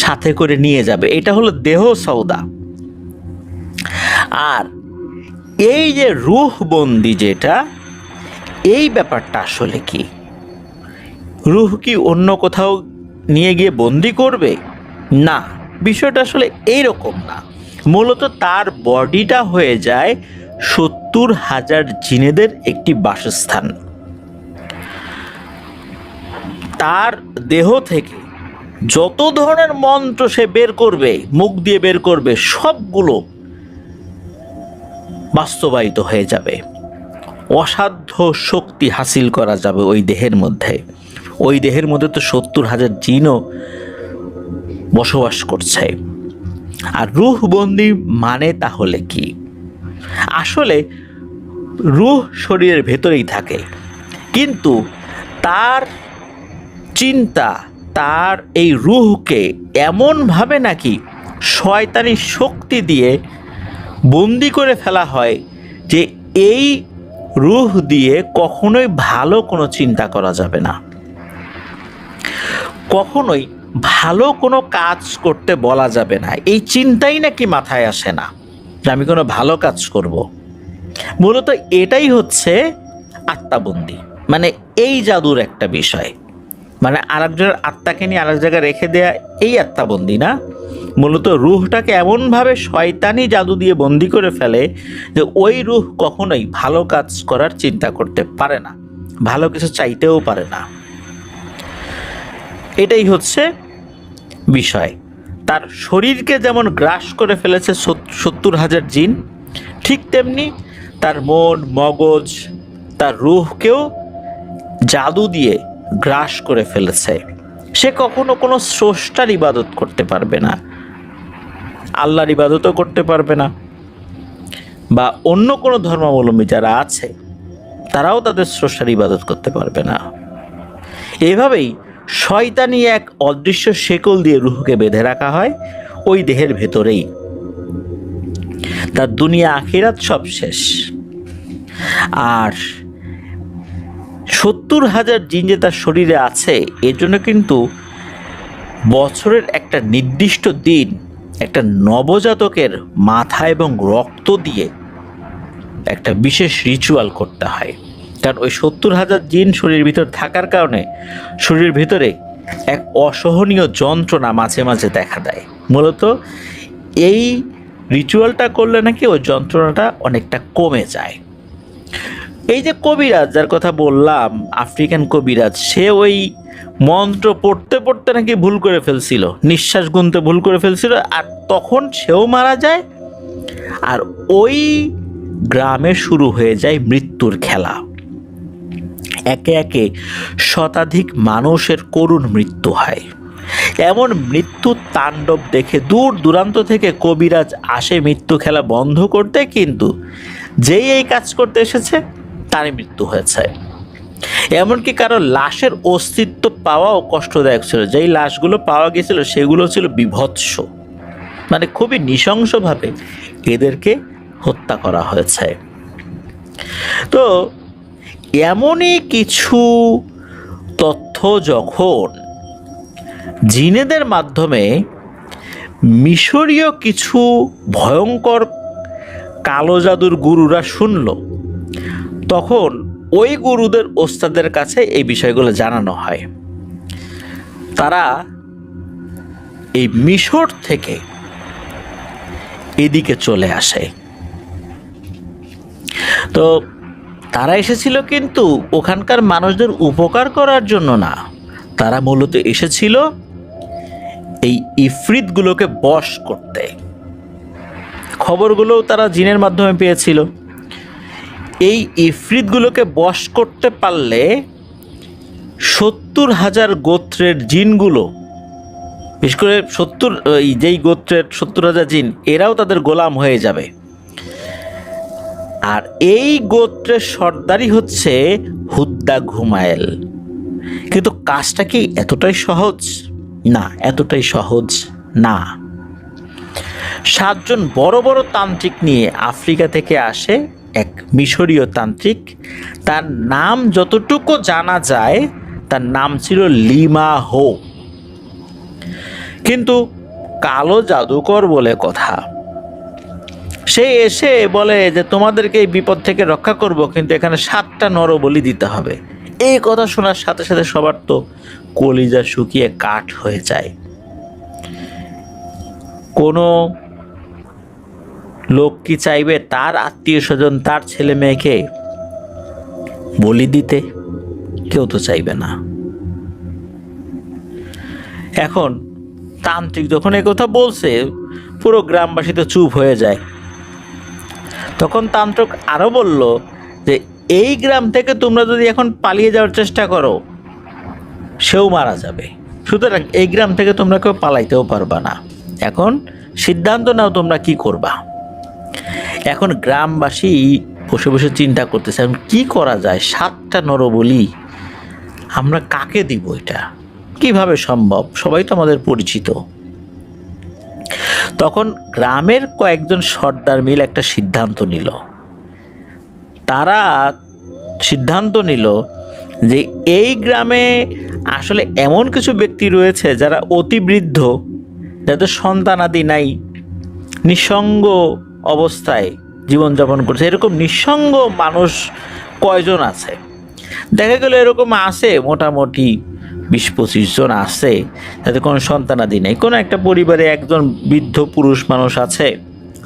সাথে করে নিয়ে যাবে। এটা হলো দেহ সওদা। আর এই যে রূহ বন্দি যেটা, এই ব্যাপারটা আসলে কি? রূহ কি অন্য কোথাও নিয়ে গিয়ে বন্দি করবে? না, বিষয়টা আসলে এইরকম না। মূলত তার বডিটা হয়ে যায় 70,000 জিনেদের একটি বাসস্থান। তার দেহ থেকে যত ধরনের মন্ত্র সে বের করবে, মুখ দিয়ে বের করবে, সবগুলো বাস্তবায়িত হয়ে যাবে। অসাধ্য শক্তি হাসিল করা যাবে ওই দেহের মধ্যে। ওই দেহের মধ্যে তো 70,000 জিনও বসবাস করছে। আর রূহ বন্দি মানে তাহলে কি? আসলে রূহ শরীরের ভেতরেই থাকে, কিন্তু তার চিন্তা, তার এই রূহকে এমনভাবে নাকি শয়তানি শক্তি দিয়ে বন্দি করে ফেলা হয় যে এই রূহ দিয়ে কখনোই ভালো কোনো চিন্তা করা যাবে না, কখনোই ভালো কোনো কাজ করতে বলা যাবে না। এই চিন্তাই নাকি মাথায় আসে না যে আমি কোনো ভালো কাজ করব। মূলত এটাই হচ্ছে আত্মাবন্দি, মানে এই জাদুর একটা বিষয়। মানে আরেকজনের আত্মাকে নিয়ে আরেক জায়গায় রেখে দেয়া, এই আত্মাবন্দি না। মূলত রূহটাকে এমনভাবে শয়তানি জাদু দিয়ে বন্দি করে ফেলে যে ওই রূহ কখনোই ভালো কাজ করার চিন্তা করতে পারে না, ভালো কিছু চাইতেও পারে না। এটাই হচ্ছে বিষয়। তার শরীরকে যেমন গ্রাস করে ফেলেছে 70,000 জিন, ঠিক তেমনি তার মন, মগজ, তার রূহকেও জাদু দিয়ে গ্রাস করে ফেলেছে। সে কখনো কোনো স্রষ্টার ইবাদত করতে পারবে না, আল্লাহর ইবাদতও করতে পারবে না, বা অন্য কোনো ধর্মাবলম্বী যারা আছে তারাও তাদের স্রষ্টার ইবাদত করতে পারবে না। এভাবেই শয়তানি এক অদৃশ্য শেকল দিয়ে রূহকে বেঁধে রাখা হয় ওই দেহের ভেতরেই। তার দুনিয়া আখিরাত সব শেষ। আর 70,000 জিন যে তার শরীরে আছে, এর জন্য কিন্তু বছরের একটা নির্দিষ্ট দিন একটা নবজাতকের মাথা এবং রক্ত দিয়ে একটা বিশেষ রিচুয়াল করতে হয়। কারণ ওই 70,000 জিন শরীরের ভিতর থাকার কারণে শরীরের ভিতরে এক অসহনীয় যন্ত্রণা মাঝে মাঝে দেখা দেয়। মূলত এই রিচুয়ালটা করলে নাকি ওই যন্ত্রণাটা অনেকটা কমে যায়। এই যে কবিরাজ যার কথা বললাম, আফ্রিকান কবিরাজ, সে ওই মন্ত্র পড়তে পড়তে নাকি ভুল করে ফেলছিল, নিঃশ্বাস গুনতে ভুল করে ফেলছিল, আর তখন সেও মারা যায়। আর ওই গ্রামে শুরু হয়ে যায় মৃত্যুর খেলা। একে একে শতাধিক মানুষের করুণ মৃত্যু হয়। এমন মৃত্যু তাণ্ডব দেখে দূর দূরান্ত থেকে কবিরাজ আসে মৃত্যু খেলা বন্ধ করতে, কিন্তু যেই এই কাজ করতে এসেছে তারই মৃত্যু হয়েছে। এমনকি কারো লাশের অস্তিত্ব পাওয়াও কষ্টদায়ক ছিল। যেই লাশগুলো পাওয়া গেছিল সেগুলো ছিল বিভৎস, মানে খুবই নৃশংসভাবে এদেরকে হত্যা করা হয়েছে। তো এমনই কিছু তথ্য যখন জিনেদের মাধ্যমে মিশরীয় কিছু ভয়ঙ্কর কালো জাদুর গুরুরা শুনল, তখন ওই গুরুদের ওস্তাদের কাছে এই বিষয়গুলো জানানো হয়। তারা এই মিশর থেকে এদিকে চলে আসে। তো তারা এসেছিল কিন্তু ওখানকার মানুষদের উপকার করার জন্য না, তারা মূলত এসেছিল এই ইফরিতগুলোকে বশ করতে। খবরগুলোও তারা জিনের মাধ্যমে পেয়েছিল। এই ইফরিতগুলোকে বশ করতে পারলে 70,000 গোত্রের জিনগুলো, বিশেষ করে যেই গোত্রের 70,000 জিন, এরাও তাদের গোলাম হয়ে যাবে। আর এই গোত্রের সর্দারই হচ্ছে হুদ্দা ঘুমায়েল। কিন্তু কাজটা কি এতটাই সহজ? না, এতটাই সহজ না। 7 জন বড় বড় তান্ত্রিক নিয়ে আফ্রিকা থেকে আসে এক মিশরীয় তান্ত্রিক। তার নাম যতটুকু জানা যায়, তার নাম ছিল লিমা হো। কিন্তু কালো জাদুকর বলে কথা। সে এসে বলে যে তোমাদেরকে এই বিপদ থেকে রক্ষা করব, কিন্তু এখানে 7টা নরবলি দিতে হবে। এই কথা শোনার সাথে সাথে সবার তো কলিজা শুকিয়ে কাঠ হয়ে যায়। কোনো লোক কি চাইবে তার আত্মীয় স্বজন, তার ছেলে মেয়েকে বলি দিতে? কেউ তো চাইবে না। এখন তান্ত্রিক যখন এই কথা বলছে, পুরো গ্রামবাসী তো চুপ হয়ে যায়। তখন তান্ত্রিক আরো বলল যে এই গ্রাম থেকে তোমরা যদি এখন পালিয়ে যাওয়ার চেষ্টা করো, সেও মারা যাবে। সুতরাং এই গ্রাম থেকে তোমরা কেউ পালাইতেও পারবা না। এখন সিদ্ধান্ত নাও তোমরা কি করবা। এখন গ্রামবাসী বসে বসে চিন্তা করতেছে এখন কি করা যায়। 7টা নরবলি আমরা কাকে দিব? এটা কিভাবে সম্ভব? সবাই তো আমাদের পরিচিত। তখন গ্রামের কয়েকজন সর্দার মিলে একটা সিদ্ধান্ত নিল। তারা সিদ্ধান্ত নিল যে এই গ্রামে আসলে এমন কিছু ব্যক্তি রয়েছে যারা অতি বৃদ্ধ, যাদের সন্তানাদি নাই, নিঃসঙ্গ অবস্থায় জীবনযাপন করছে। এরকম নিঃসঙ্গ মানুষ কয়জন আছে? দেখা গেল এরকম আছে মোটামুটি 20-25 জন আছে যাদের কোনো সন্তানাদি নেই। কোনো একটা পরিবারে একজন বৃদ্ধ পুরুষ মানুষ আছে,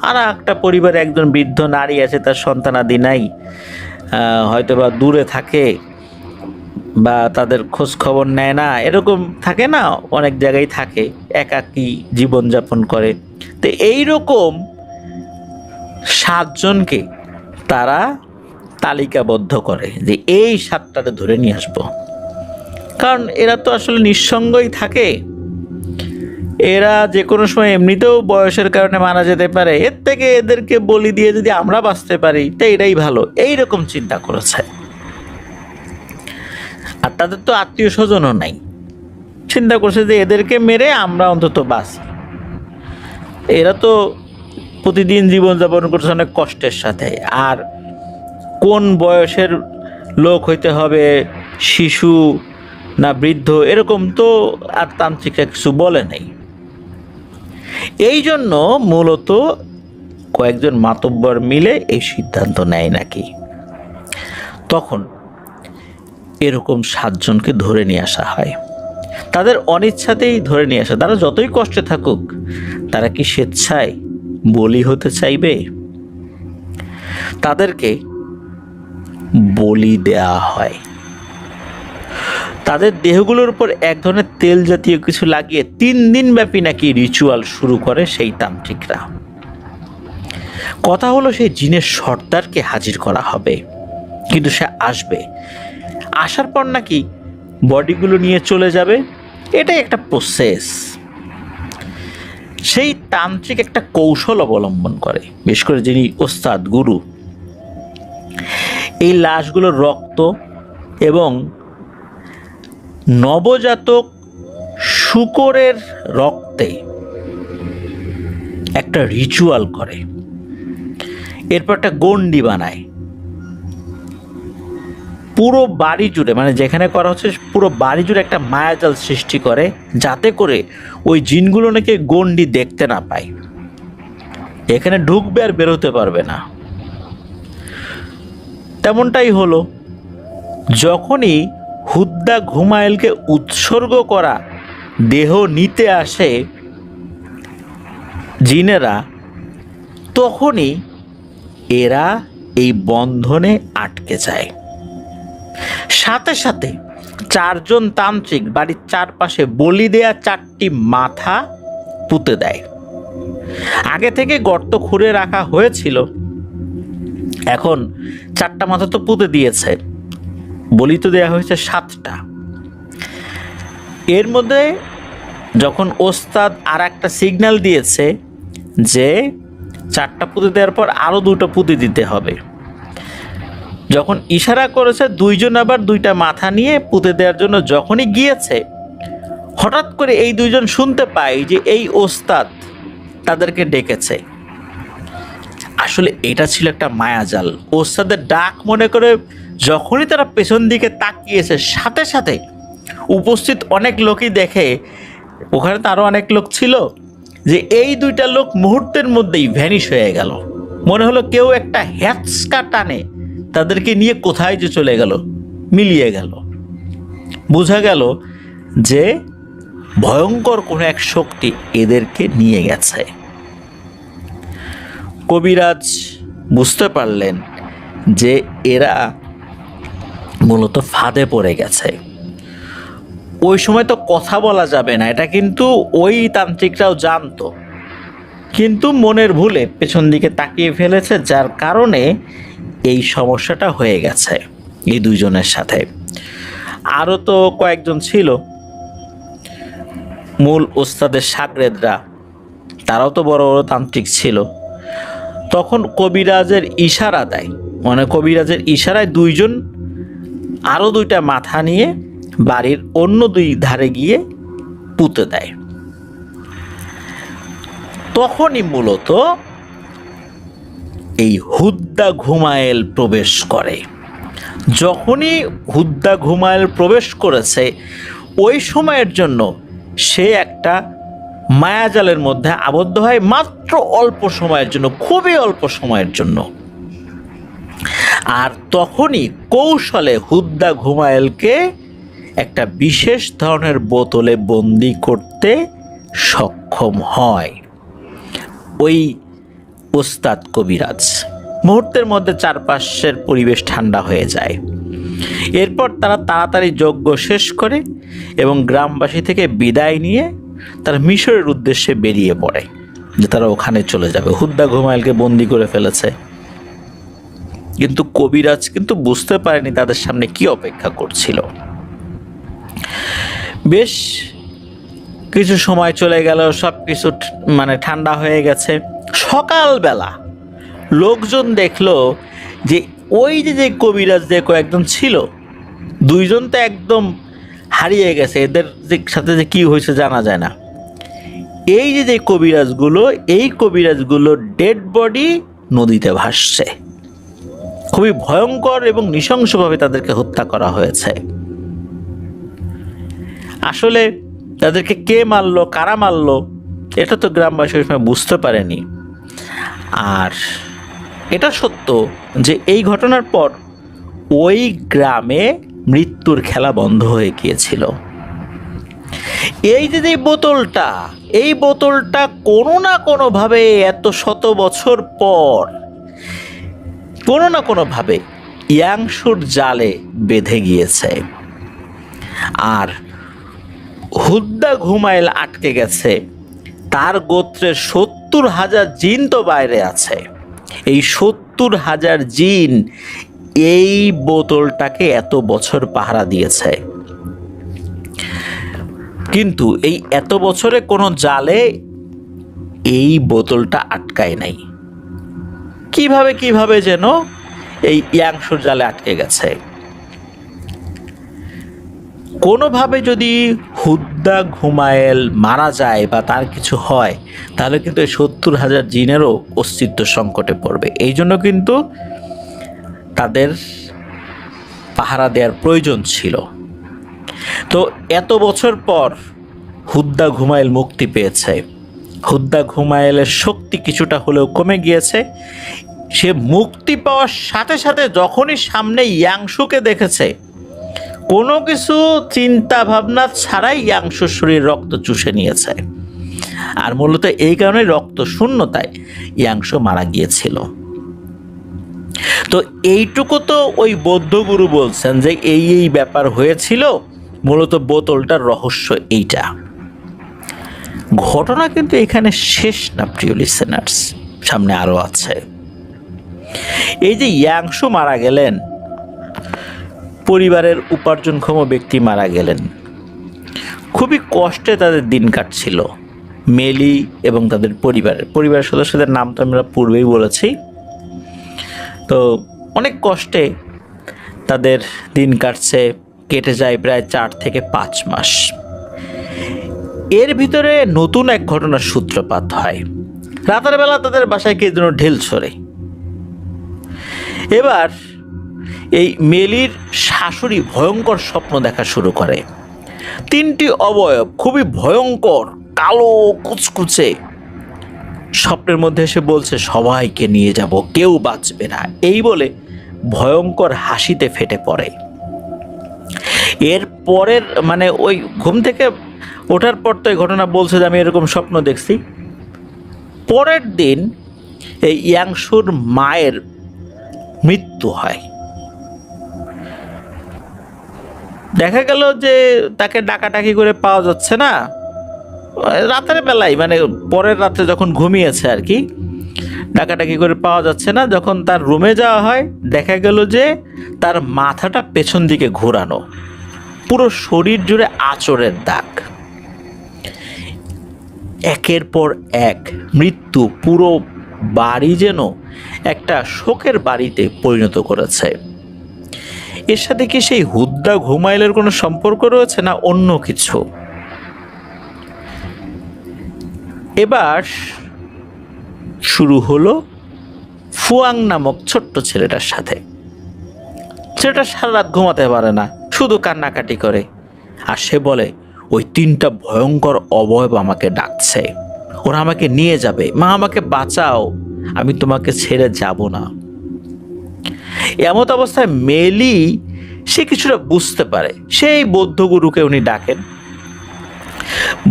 আর একটা পরিবারে একজন বৃদ্ধ নারী আছে, তার সন্তানাদি নাই, হয়তো বা দূরে থাকে বা তাদের খোঁজ খবর নেয় না, এরকম থাকে না, অনেক জায়গায় থাকে, একাকী জীবনযাপন করে। তো এইরকম 7 জনকে তারা তালিকাবদ্ধ করে যে এই 7টাকে ধরে নিয়ে আসবো। কারণ এরা তো আসলে নিঃসঙ্গই থাকে, এরা যে কোনো সময় এমনিতেও বয়সের কারণে মারা যেতে পারে, এর থেকে এদেরকে বলি দিয়ে যদি আমরা বাঁচতে পারি তো এটাই ভালো। এইরকম চিন্তা করেছে। আর তাদের তো আত্মীয় স্বজনও নাই। চিন্তা করছে যে এদেরকে মেরে আমরা অন্তত বাঁচি। এরা তো প্রতিদিন জীবনযাপন করছে অনেক কষ্টের সাথে। আর কোন বয়সের লোক হইতে হবে, শিশু না বৃদ্ধ, এরকম তো আর তান্ত্রিকরা কিছু বলে নেই। এই জন্য মূলত কয়েকজন মাতব্বর মিলে এই সিদ্ধান্ত নেয় নাকি। তখন এরকম 7 জনকে ধরে নিয়ে আসা হয়, তাদের অনিচ্ছাতেই ধরে নিয়ে আসা। তারা যতই কষ্টে থাকুক, তারা কি স্বেচ্ছায় বলি হতে চাইবে? তাদেরকে বলি দেয়া হয়। তাদের দেহগুলোর উপর এক ধরনের তেল জাতীয় কিছু লাগিয়ে 3 দিন ব্যাপী নাকি রিচুয়াল শুরু করে সেই তান্ত্রিকরা। কথা হলো সেই জিনের সর্দারকে হাজির করা হবে, কিন্তু সে আসবে, আসার পর নাকি বডিগুলো নিয়ে চলে যাবে। এটাই একটা প্রসেস। সেই তান্ত্রিক একটা কৌশল অবলম্বন করে, বিশেষ করে যিনি ওস্তাদ গুরু, এই লাশগুলোর রক্ত এবং নবজাতক শূকরের রক্তে একটা রিচুয়াল করে, এরপর একটা গণ্ডি বানায় পুরো বাড়ি জুড়ে, মানে যেখানে করা হচ্ছে পুরো বাড়ি জুড়ে একটা মায়াজাল সৃষ্টি করে, যাতে করে ওই জিনগুলো নাকি গণ্ডি দেখতে না পায়, এখানে ঢুকবে আর বেরোতে পারবে না। তেমনটাই হলো। যখনই হুদ্দা ঘুমায়েলকে উৎসর্গ করা দেহ নিতে আসে জিনেরা, তখনই এরা এই বন্ধনে আটকে যায়। সাথে সাথে 4 জন তান্ত্রিক বাড়ির চারপাশে বলি দেয়া 4টি মাথা পুঁতে দেয়। আগে থেকে গর্ত খুঁড়ে রাখা হয়েছিল, এখন 4টা মাথা তো পুঁতে দিয়েছে, বলি তো দেওয়া হয়েছে 7টা। এর মধ্যে যখন ওস্তাদ আর একটা সিগন্যাল দিয়েছে যে 4টা পুঁতে দেওয়ার পর আরও 2টা পুঁতে দিতে হবে, যখন ইশারা করেছে 2 জন আবার 2টা মাথা নিয়ে পুঁতে দেওয়ার জন্য যখনই গিয়েছে, হঠাৎ করে এই 2 জন শুনতে পায় যে এই ওস্তাদ তাদেরকে ডেকেছে। আসলে এটা ছিল একটা মায়াজাল। ওস্তাদের ডাক মনে করে যখনই তারা পেছন দিকে তাকিয়েছে, সাথে সাথে উপস্থিত অনেক লোকই দেখে, ওখানে তো আরও অনেক লোক ছিল, যে এই 2টা লোক মুহূর্তের মধ্যেই ভ্যানিশ হয়ে গেল। মনে হলো কেউ একটা হ্যাচকা টানে তাদেরকে নিয়ে কোথায় যে চলে গেল, মিলিয়ে গেল। বোঝা গেল যে ভয়ঙ্কর কোনো এক শক্তি এদেরকে নিয়ে গেছে। কবিরাজ বুঝতে পারলেন যে এরা মূলত ফাঁদে পড়ে গেছে। ওই সময় তো কথা বলা যাবে না, এটা কিন্তু ওই তান্ত্রিকরাও জানতো, কিন্তু মনের ভুলে পেছন দিকে তাকিয়ে ফেলেছে, যার কারণে এই সমস্যাটা হয়ে গেছে এই 2 জনের সাথে। আরও তো কয়েকজন ছিল মূল ওস্তাদের শাগরেদরা, তারাও তো বড় বড় তান্ত্রিক ছিল। তখন কবিরাজের ইশারা দেয়, মানে কবিরাজের ইশারায় 2 জন আরও 2টা মাথা নিয়ে বাড়ির অন্য 2 ধারে গিয়ে পুঁতে দেয়। তখনই মূলত এই হুদ্দা ঘুমায়েল প্রবেশ করে। যখনই হুদ্দা ঘুমায়েল প্রবেশ করেছে, ওই সময়ের জন্য সে একটা মায়াজালের মধ্যে আবদ্ধ হয়, মাত্র অল্প সময়ের জন্য, খুবই অল্প সময়ের জন্য। আর তখনই কৌশলে হুদ্দা ঘুমায়েলকে একটা বিশেষ ধরনের বোতলে বন্দি করতে সক্ষম হয় ওই ওস্তাদ কবিরাজ। মুহূর্তের মধ্যে চারপাশের পরিবেশ ঠান্ডা হয়ে যায়। এরপর তারা তাড়াতাড়ি যজ্ঞ শেষ করে এবং গ্রামবাসী থেকে বিদায় নিয়ে তারা মিশরের উদ্দেশ্যে বেরিয়ে পড়ে, যে তারা ওখানে চলে যাবে। হুদ্দা ঘুমায়েলকে বন্দি করে ফেলেছে, কিন্তু কবিরাজ কিন্তু বুঝতে পারেনি তাদের সামনে কি অপেক্ষা করছিল। বেশ কিছু সময় চলে গেল, সব কিছু মানে ঠান্ডা হয়ে গেছে। সকালবেলা লোকজন দেখলো যে ওই যে কবিরাজ যে কয়েকজন ছিল, 2 জন তো একদম হারিয়ে গেছে, এদের সাথে যে কি হয়েছে জানা যায় না। এই যে কবিরাজগুলো, এই কবিরাজগুলো ডেড বডি নদীতে ভাসছে। খুবই ভয়ঙ্কর এবং নৃশংসভাবে তাদেরকে হত্যা করা হয়েছে। আসলে তাদেরকে কে মারলো, কারা মারলো, এটা তো গ্রামবাসী ওই সময় বুঝতে পারেনি। আর এটা সত্য যে এই ঘটনার পর ওই গ্রামে মৃত্যুর খেলা বন্ধ হয়ে গিয়েছিল। এই যে এই বোতলটা কোনো না কোনোভাবে এত শত বছর পর কোনো না কোনোভাবে ইয়াংসুর জালে বেঁধে গিয়েছে, আর হুদ্দা ঘুমাইল আটকে গেছে। তার গোত্রের 70,000 জিন তো বাইরে আছে। এই 70,000 জিন এই বোতলটাকে এত বছর পাহারা দিয়েছে, কিন্তু এই এত বছরে কোনো জালে এই বোতলটা আটকায় নাই। কিভাবে যেন এই ইয়াংসুর জালে আটকে গেছে। কোনোভাবে যদি হুদ্দা ঘুমায়েল মারা যায় বা তার কিছু হয়, তাহলে কিন্তু এই 70,000 জিনেরও অস্তিত্ব সংকটে পড়বে। এই জন্য কিন্তু তাদের পাহারা দেওয়ার প্রয়োজন ছিল। তো এত বছর পর হুদ্দা ঘুমায়েল মুক্তি পেয়েছে। হুদ্দা ঘুমায়েলের শক্তি কিছুটা হলেও কমে গিয়েছে। সে মুক্তি পাওয়ার সাথে সাথে যখনই সামনে ইয়াংসুকে দেখেছে, কোনো কিছু চিন্তা ভাবনা ছাড়াই ইয়াংসুর শরীর রক্ত চুষে নিয়েছে। আর মূলত এই কারণে রক্ত শূন্যতায় ইয়াংসু মারা গিয়েছিল। তো এইটুকু তো ওই বৌদ্ধগুরু বলছেন যে এই ব্যাপার হয়েছিল, মূলত বোতলটার রহস্য এইটা। ঘটনা কিন্তু এখানে শেষ না প্রিয় লিসেনার্স, সামনে আরো আছে। এই যে ইয়াংসু মারা গেলেন, পরিবারের উপার্জনক্ষম ব্যক্তি মারা গেলেন, খুবই কষ্টে তাদের দিন কাটছিল মেলি এবং তাদের পরিবারের সদস্যদের নাম তো আমরা পূর্বেই বলেছি। তো অনেক কষ্টে তাদের দিন কাটছে, কেটে যায় প্রায় 4 থেকে 5 মাস। এর ভিতরে নতুন এক ঘটনার সূত্রপাত হয়। রাতের বেলা তাদের বাসায় কে যেন ঢিল ছোড়ে। এবার এই মেলির শাশুড়ি ভয়ঙ্কর স্বপ্ন দেখা শুরু করে। 3টি অবয়ব খুবই ভয়ঙ্কর, কালো কুচকুচে, স্বপ্নের মধ্যে এসে বলছে সবাইকে নিয়ে যাব, কেউ বাঁচবে না। এই বলে ভয়ঙ্কর হাসিতে ফেটে পড়ে। এর পরের মানে ওই ঘুম থেকে ওঠার পর তো এই ঘটনা বলছে যে আমি এরকম স্বপ্ন দেখছি। পরের দিন এই ইয়াংসুর মায়ের মৃত্যু হয়। দেখা গেল যে তাকে ডাকাডাকি করে পাওয়া যাচ্ছে না। রাতের বেলায় মানে পরের রাতে যখন ঘুমিয়েছে আর কি, ডাকাডাকি করে পাওয়া যাচ্ছে না। যখন তার রুমে যাওয়া হয়, দেখা গেল যে তার মাথাটা পেছন দিকে ঘোরানো, পুরো শরীর জুড়ে আঁচড়ের দাগ। একের পর এক মৃত্যু পুরো বাড়ি যেন একটা শোকের বাড়িতে পরিণত করেছে। এর সাথে কি সেই হুদ্দা ঘুমাইলের কোনো সম্পর্ক রয়েছে না অন্য কিছু? এবার শুরু হলো ফুয়াং নামক ছোট্ট ছেলেটার সাথে। ছেলেটা সারা রাত ঘুমাতে পারে না, শুধু কান্নাকাটি করে। আর সে বলে ওই 3টা ভয়ঙ্কর অবয়ব আমাকে ডাকছে, ওরা আমাকে নিয়ে যাবে, মা আমাকে বাঁচাও, আমি তোমাকে ছেড়ে যাব না। এমত অবস্থায় মেলি সে কিছুটা বুঝতে পারে। সেই বৌদ্ধগুরুকে উনি ডাকেন।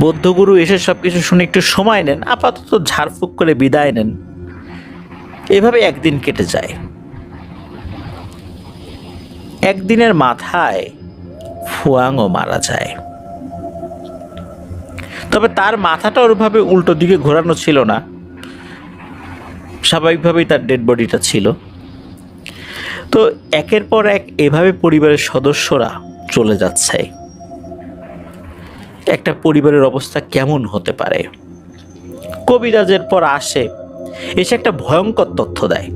বৌদ্ধগুরু এসে সবকিছু শুনে একটু সময় নেন, আপাতত ঝাড়ফুঁক করে বিদায় নেন। এভাবে একদিন কেটে যায়। একদিনের মাথায় ফুয়াংও মারা যায়। তবে তার মাথাটা ওরভাবে উল্টো দিকে ঘোরানো ছিল না, স্বাভাবিকভাবেই তার ডেড বডিটা ছিল। তো একের পর এক এভাবে পরিবারের সদস্যরা চলে যাচ্ছে। একটা পরিবারের অবস্থা কেমন হতে পারে? কবিরাজের পর আসে, এসে একটা ভয়ঙ্কর তথ্য দেয়।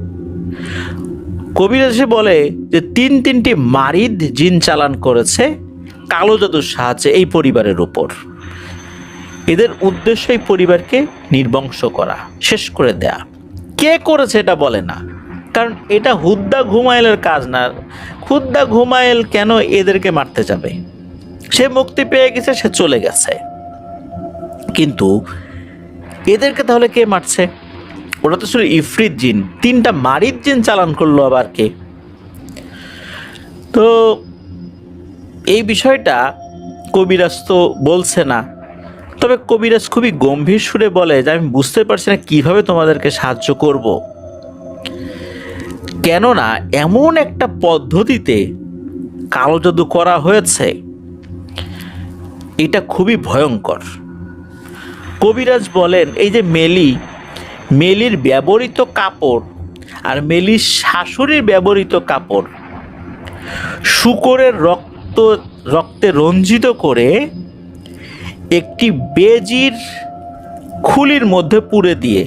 কবিরাজ এসে বলে যে 3টি মারিদ জিন চালান করেছে কালো জাদুর সাহায্যে এই পরিবারের উপর। এদের উদ্দেশ্য এই পরিবারকে নির্বংশ করা, শেষ করে দেয়া। কে করেছে এটা বলে না, কারণ এটা হুদ্দা ঘুমাইলের কাজ না। হুদ্দা ঘুমাইল কেন এদেরকে মারতে যাবে? সে মুক্তি পেয়ে গেছে, সে চলে গেছে। কিন্তু এদেরকে তাহলে কে মারছে? ওরা তো ছিল ইফরিত জিন, 3টা মারিদ জিন চালান করলো আবার কে? তো এই বিষয়টা কবিরাজ তো বলছে না, তবে কবিরাজ খুবই গম্ভীর সুরে বলে যে আমি বুঝতে পারছি না কিভাবে তোমাদেরকে সাহায্য করব, কেননা এমন একটা পদ্ধতিতে কালো জাদু করা হয়েছে, এটা খুবই ভয়ঙ্কর। কবিরাজ বলেন এই যে মেলির ব্যবহৃত কাপড় আর মেলির শাশুড়ির ব্যবহৃত কাপড় শূকরের রক্তে রঞ্জিত করে একটি বেজির খুলির মধ্যে পুরে দিয়ে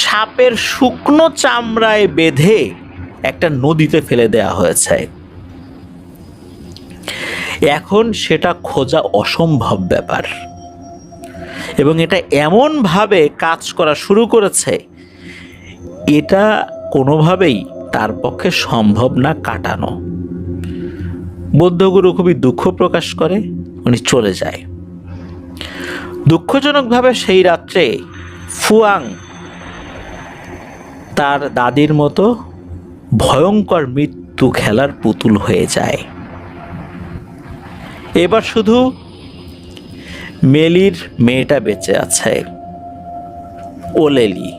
সাপের শুকনো চামড়ায় বেঁধে একটা নদীতে ফেলে দেওয়া হয়েছে। এখন সেটা খোঁজা অসম্ভব ব্যাপার, এবং এটা এমনভাবে কাজ করা শুরু করেছে, এটা কোনোভাবেই তার পক্ষে সম্ভব না কাটানো। বৌদ্ধগুরু খুবই দুঃখ প্রকাশ করে, উনি চলে যায়। দুঃখজনকভাবে সেই রাত্রে ফুয়াং তার দাদির মতো ভয়ঙ্কর মৃত্যু খেলার পুতুল হয়ে যায়। এবার শুধু মেলির মেয়েটা বেঁচে আছে, ওলেলি।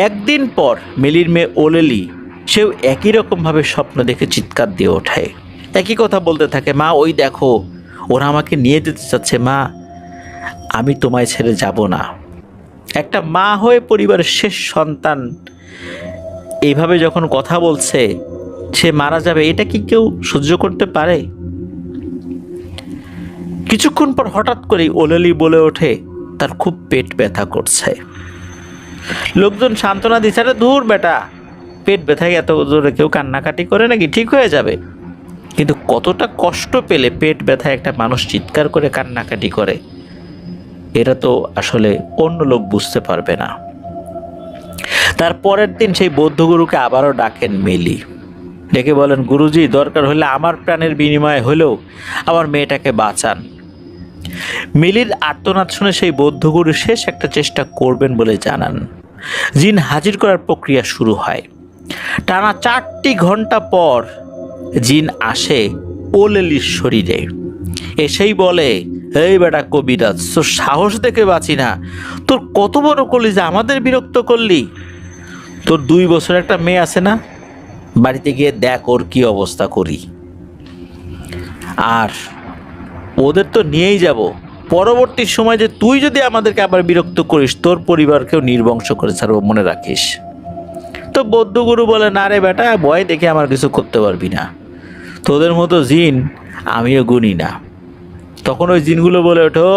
একদিন পর মেলির মেয়ে ওলেলি, সেও একই রকমভাবে স্বপ্ন দেখে চিৎকার দিয়ে ওঠে, একই কথা বলতে থাকে, মা ওই দেখো ওরা আমাকে নিয়ে যেতে চাচ্ছে, মা আমি তোমায় ছেড়ে যাব না। একটা মা হয়ে পরিবারের শেষ সন্তান এইভাবে যখন কথা বলছে সে মারা যাবে, এটা কি কেউ সহ্য করতে পারে? কিছুক্ষণ পর হঠাৎ করেই ওলেলি বলে ওঠে তার খুব পেট ব্যথা করছে। লোকজন সান্ত্বনা দিচ্ছে, আরে ধুর বেটা, পেট ব্যথায় এত জোরে কেউ কান্নাকাটি করে নাকি, ঠিক হয়ে যাবে। কিন্তু কতটা কষ্ট পেলে পেট ব্যথায় একটা মানুষ চিৎকার করে কান্নাকাটি করে, এটা তো আসলে অন্য লোক বুঝতে পারবে না। তার পরের দিন সেই বৌদ্ধগুরুকে আবারও ডাকেন মেলি, ডেকে বলেন, গুরুজি দরকার হলে আমার প্রাণের বিনিময়ে হলেও আমার মেয়েটাকে বাঁচান। মিলির আর্তনাদ শুনে সেই বৌদ্ধগুরু শেষ একটা চেষ্টা করবেন বলে জানান। জিন হাজির করার প্রক্রিয়া শুরু হয়। টানা 4টি ঘন্টা পর জিন আসে ওলেলির শরীরে, এসেই বলে, এই বেটা কবিরাজ, তোর সাহস দেখে বাঁচি না, তোর কত বড় কলিজা, আমাদের বিরক্ত করলি। তোর 2 বছর একটা মেয়ে আছে না, বাড়িতে গিয়ে দেখ ওর কি অবস্থা করি, আর ওদের তো নিয়েই যাব। পরবর্তী সময় যে তুই যদি আমাদেরকে আবার বিরক্ত করিস, তোর পরিবারকেও নির্বংশ করে ছাড়বো, মনে রাখিস। তো বৌদ্ধগুরু বলে, না রে বেটা, ভয় দেখে আমার কিছু করতে পারবি না, তোদের মতো জিন আমিও গুনি না। তখন ওই জিনগুলো বলে ওঠো,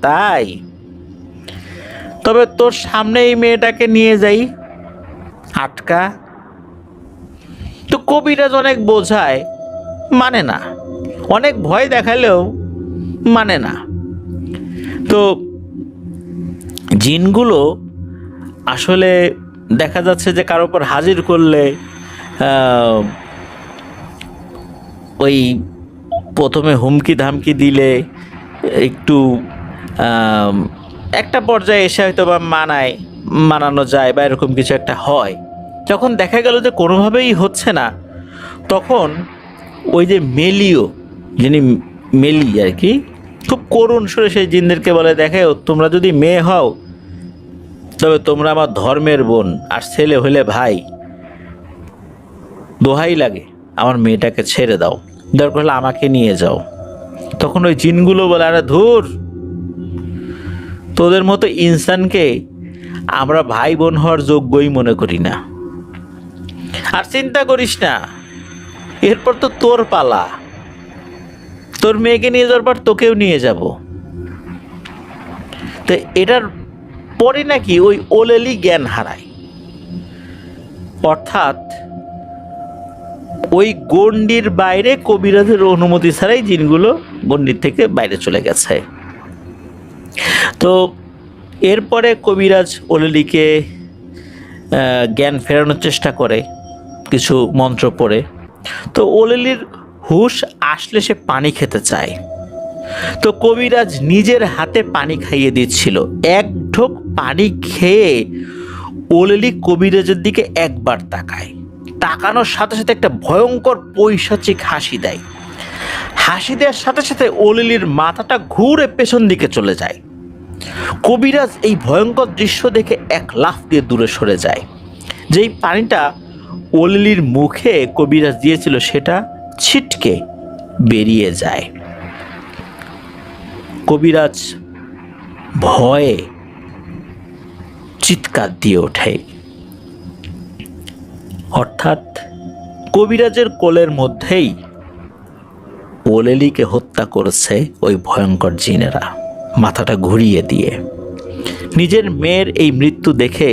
তাই? তবে তোর সামনে এই মেয়েটাকে নিয়ে যাই, আটকা। তো কবিরাজ অনেক বোঝায়, মানে না, অনেক ভয় দেখালেও মানে না। তো জিনগুলো আসলে দেখা যাচ্ছে যে কারোর উপর হাজির করলে ওই প্রথমে হুমকি ধামকি দিলে একটু একটা পর্যায়ে এসে হয়তো বা মানানো যায় বা এরকম কিছু একটা হয়। যখন দেখা গেল যে কোনোভাবেই হচ্ছে না, তখন ওই যে যিনি মেলি আর কি, খুব করুণ সুরে সেই জিনদেরকে বলে, দেখে তোমরা যদি মেয়ে হও তবে তোমরা আমার ধর্মের বোন, আর ছেলে হলে ভাই, দোহাই লাগে আমার মেয়েটাকে ছেড়ে দাও, দরকার হলে আমাকে নিয়ে যাও। তখন ওই জিনগুলো বলে, আরে ধুর, তোদের মতো ইনসানকে আমরা ভাই বোন হওয়ার যোগ্যই মনে করি না, আর চিন্তা করিস না, এরপর তো তোর পালা, তোর মেয়েকে নিয়ে যাওয়ার পর তোকেও নিয়ে যাব। তো এটার পরে নাকি ওই ওলেলি জ্ঞান হারায়, অর্থাৎ ওই গণ্ডির বাইরে কবিরাজের অনুমতি ছাড়াই জিনগুলো গণ্ডির থেকে বাইরে চলে গেছে। তো এরপরে কবিরাজ ওলেলিকে জ্ঞান ফেরানোর চেষ্টা করে কিছু মন্ত্র পড়ে। তো ওলেলির হুঁশ আসলে সে পানি খেতে চায়। তো কবিরাজ নিজের হাতে পানি খাইয়ে দিচ্ছিল। এক ঢোক পানি খেয়ে ওলেলি কবিরাজের দিকে একবার তাকায়। তাকানোর সাথে সাথে একটা ভয়ঙ্কর পৈশাচিক হাসি দেয়। হাসি দেওয়ার সাথে সাথে ওলেলির মাথাটা ঘুরে পেছন দিকে চলে যায়। কবিরাজ এই ভয়ঙ্কর দৃশ্য দেখে এক লাফ দিয়ে দূরে সরে যায়। যেই পানিটা ওলেলির মুখে কবিরাজ দিয়েছিল সেটা ছিটকে বেরিয়ে যায়। কবিরাজ ভয়ে চিৎকার দিয়ে ওঠে। অর্থাৎ কবিরাজের কোলের মধ্যেই ওলেলিকে হত্যা করেছে ওই ভয়ঙ্কর জিনেরা, মাথাটা ঘুরিয়ে দিয়ে। নিজের মেয়ের এই মৃত্যু দেখে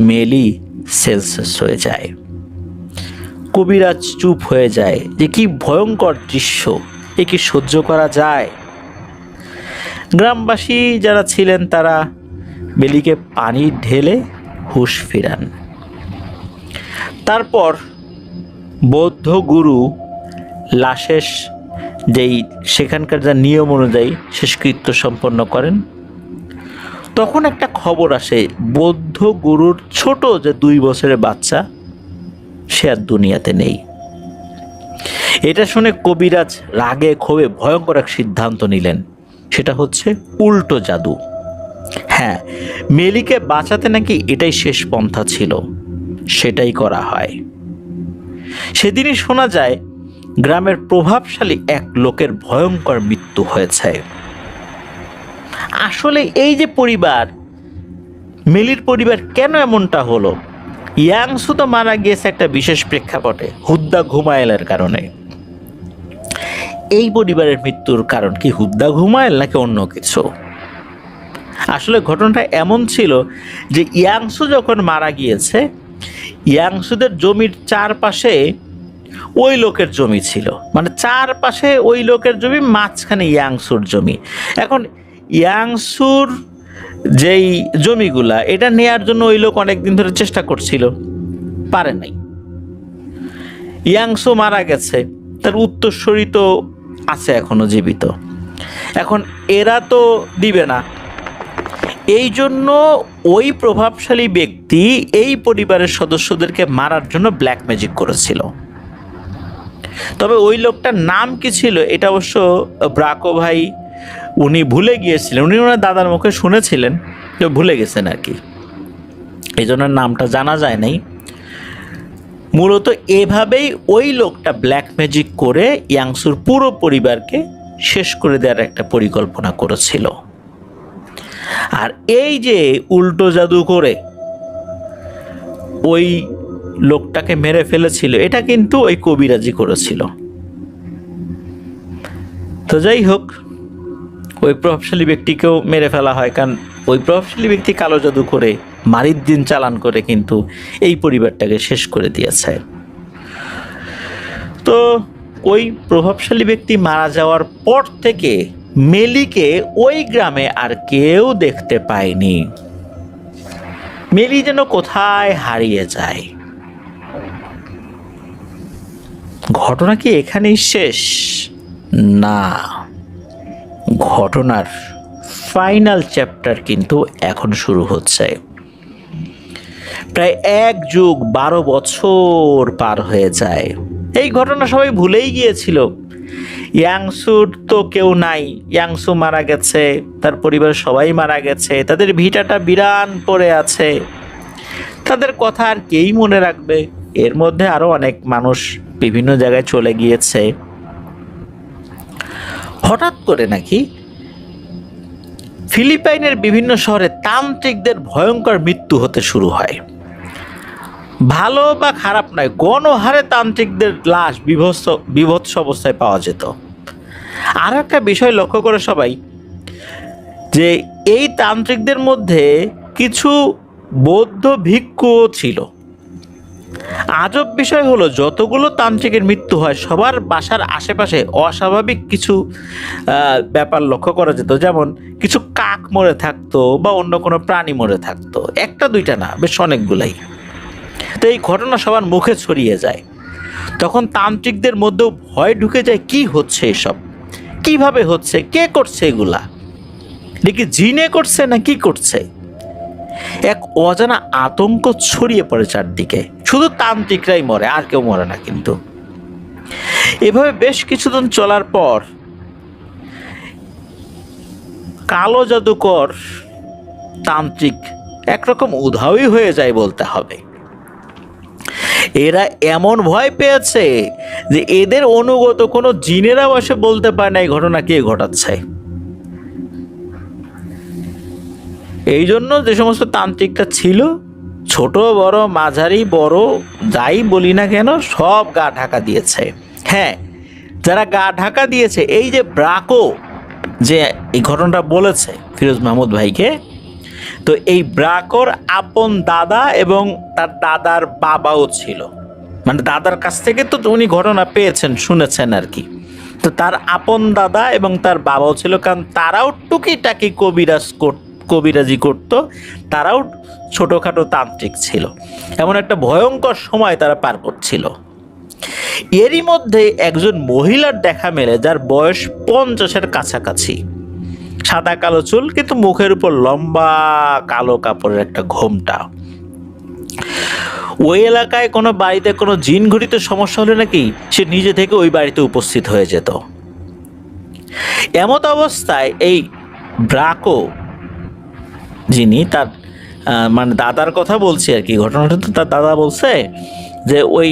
মেলি সেন্সলেস হয়ে যায়। কবিরাজ চুপ হয়ে যায় যে কি ভয়ঙ্কর দৃশ্য, এ কি সহ্য করা যায়? গ্রামবাসী যারা ছিলেন তারা মেলিকে পানি ঢেলে হুঁশ ফিরান। তারপর বৌদ্ধ গুরু লাশের যেই সেখানকার যা নিয়ম অনুযায়ী শেষকৃত্য সম্পন্ন করেন। তখন একটা খবর আসে, বৌদ্ধ গুরুর ছোট যে 2 বছরের বাচ্চা সে আর দুনিয়াতে নেই। এটা শুনে কবিরাজ রাগে ক্ষোভে ভয়ঙ্কর এক সিদ্ধান্ত নিলেন, সেটা হচ্ছে উল্টো জাদু। হ্যাঁ, মেলিকে বাঁচাতে নাকি এটাই শেষ পন্থা ছিল, সেটাই করা হয়। সেদিনই শোনা যায় গ্রামের প্রভাবশালী এক লোকের ভয়ঙ্কর মৃত্যু হয়েছে। আসলে এই যে পরিবার, মেলির পরিবার কেন এমনটা হলো? ইয়াংসু তো মারা গিয়েছে একটা বিশেষ প্রেক্ষাপটে, হুদ্দা ঘুমায়েলের কারণে। এই পরিবারের মৃত্যুর কারণ কি হুদ্দা ঘুমায়েল নাকি অন্য কিছু? আসলে ঘটনাটা এমন ছিল যে ইয়াংসু যখন মারা গিয়েছে, ইয়াংসুদের জমির চারপাশে ওই লোকের জমি ছিল, মানে চারপাশে ওই লোকের জমি, মাঝখানে ইয়াংসুর জমি। এখন ইয়াংসুর যেই জমিগুলা এটা নেয়ার জন্য ওই লোক অনেকদিন ধরে চেষ্টা করছিল, পারে নাই। ইয়াংসু মারা গেছে, তার উত্তরসূরি তো আছে এখনো জীবিত, এখন এরা তো দিবে না। এই জন্য ওই প্রভাবশালী ব্যক্তি এই পরিবারের সদস্যদেরকে মারার জন্য ব্ল্যাক ম্যাজিক করেছিল। তবে ওই লোকটার নাম কি ছিল এটা অবশ্য ব্রাকো ভাই উনি ভুলে গিয়েছিলেন। উনি ওনার দাদার মুখে শুনেছিলেন, তো ভুলে গেছেন আর কি, এই জন্য নামটা জানা যায় নাই। মূলত এভাবেই ওই লোকটা ব্ল্যাক ম্যাজিক করে ইয়াংসুর পুরো পরিবারকে শেষ করে দেওয়ার একটা পরিকল্পনা করেছিল। আর এই যে উল্টো জাদু করে ওই লোকটাকে মেরে ফেলেছিল, এটা কিন্তু ওই কবিরাজি করেছিল। তো যাই হোক, ওই প্রভাবশালী ব্যক্তিকেও মেরে ফেলা হয়, কারণ ওই প্রভাবশালী ব্যক্তি কালো জাদু করে মারির দিন চালান করে কিন্তু এই পরিবারটাকে শেষ করে দিয়েছে। তো ওই প্রভাবশালী ব্যক্তি মারা যাওয়ার পর থেকে মেলিকে ওই গ্রামে আর কেউ দেখতে পায়নি। মেলি যেন কোথায় হারিয়ে যায়। ঘটনা কি এখানেই শেষ? না, ঘটনার ফাইনাল চ্যাপ্টার কিন্তু এখন শুরু হচ্ছে। প্রায় 1 যুগ 12 বছর পার হয়ে যায়। এই ঘটনা সবাই ভুলেই গিয়েছিল। ইয়াংসুর তো কেউ নাই, ইয়াংসু মারা গেছে, তার পরিবারের সবাই মারা গেছে, তাদের ভিটাটা বিরান পড়ে আছে, তাদের কথা আর কেই মনে রাখবে? এর মধ্যে আরো অনেক মানুষ বিভিন্ন জায়গায় চলে গিয়েছে। হঠাৎ করে নাকি ফিলিপাইনের বিভিন্ন শহরে তান্ত্রিকদের ভয়ঙ্কর মৃত্যু হতে শুরু হয়। ভালো বা খারাপ নয়, গণহারে তান্ত্রিকদের লাশ বিভৎস অবস্থায় পাওয়া যেত। আর একটা বিষয় লক্ষ্য করে সবাই, যে এই তান্ত্রিকদের মধ্যে কিছু বৌদ্ধ ভিক্ষুও ছিল। আজব বিষয় হলো, যতগুলো তান্ত্রিকের মৃত্যু হয় সবার বাসার আশেপাশে অস্বাভাবিক কিছু ব্যাপার লক্ষ্য করা যেত। যেমন কিছু কাক মরে থাকতো বা অন্য কোনো প্রাণী মরে থাকতো, একটা দুইটা না, বেশ অনেকগুলাই। তো এই ঘটনা সবার মুখে ছড়িয়ে যায়। তখন তান্ত্রিকদের মধ্যেও ভয় ঢুকে যায়, কি হচ্ছে এসব, কিভাবে হচ্ছে, কে করছে এগুলা, দেখি জিনে করছে না কি করছে। এক অজানা আতঙ্ক ছড়িয়ে পড়ে চারদিকে, শুধু তান্ত্রিকরাই মরে, আর কেউ মরে না। কিন্তু এভাবে বেশ কিছুদিন চলার পর কালো জাদুকর তান্ত্রিক একরকম উধাওই হয়ে যায় বলতে হবে। এরা এমন ভয় পেয়েছে যে এদের অনুগত কোনো জিনেরা বসে বলতে পারে না এই ঘটনা কে ঘটাচ্ছে। এই জন্য যে সমস্ত তান্ত্রিকটা ছিল, ছোট বড় মাঝারি বড় যাই বলি না কেন, সব গা ঢাকা দিয়েছে। হ্যাঁ, যারা গা ঢাকা দিয়েছে, এই যে ব্রাকো যে এই ঘটনাটা বলেছে ফিরোজ মাহমুদ ভাইকে, তো এই ব্রাকোর আপন দাদা এবং তার দাদার বাবাও ছিল, মানে দাদার কাছ থেকে তো উনি ঘটনা পেয়েছেন, শুনেছেন আর কি। তো তার আপন দাদা এবং তার বাবাও ছিল, কারণ তারাও টুকিটাকি কবিরাজি করত, তারাও ছোটোখাটো তান্ত্রিক ছিল। এমন একটা ভয়ঙ্কর সময় তারা পার করছিল। এরই মধ্যে একজন মহিলার দেখা মেলে, যার বয়স 50-এর কাছাকাছি, সাদা কালো চুল, কিন্তু মুখের উপর লম্বা কালো কাপড়ের একটা ঘোমটা। ওই এলাকায় কোনো বাড়িতে কোনো জিন ঘটিত সমস্যা হলে নাকি সে নিজে থেকে ওই বাড়িতে উপস্থিত হয়ে যেত। এমত অবস্থায় এই ব্রাকো, যিনি তার মানে দাদার কথা বলছি আর কি, ঘটনাটা তো তার দাদা বলছে যে ওই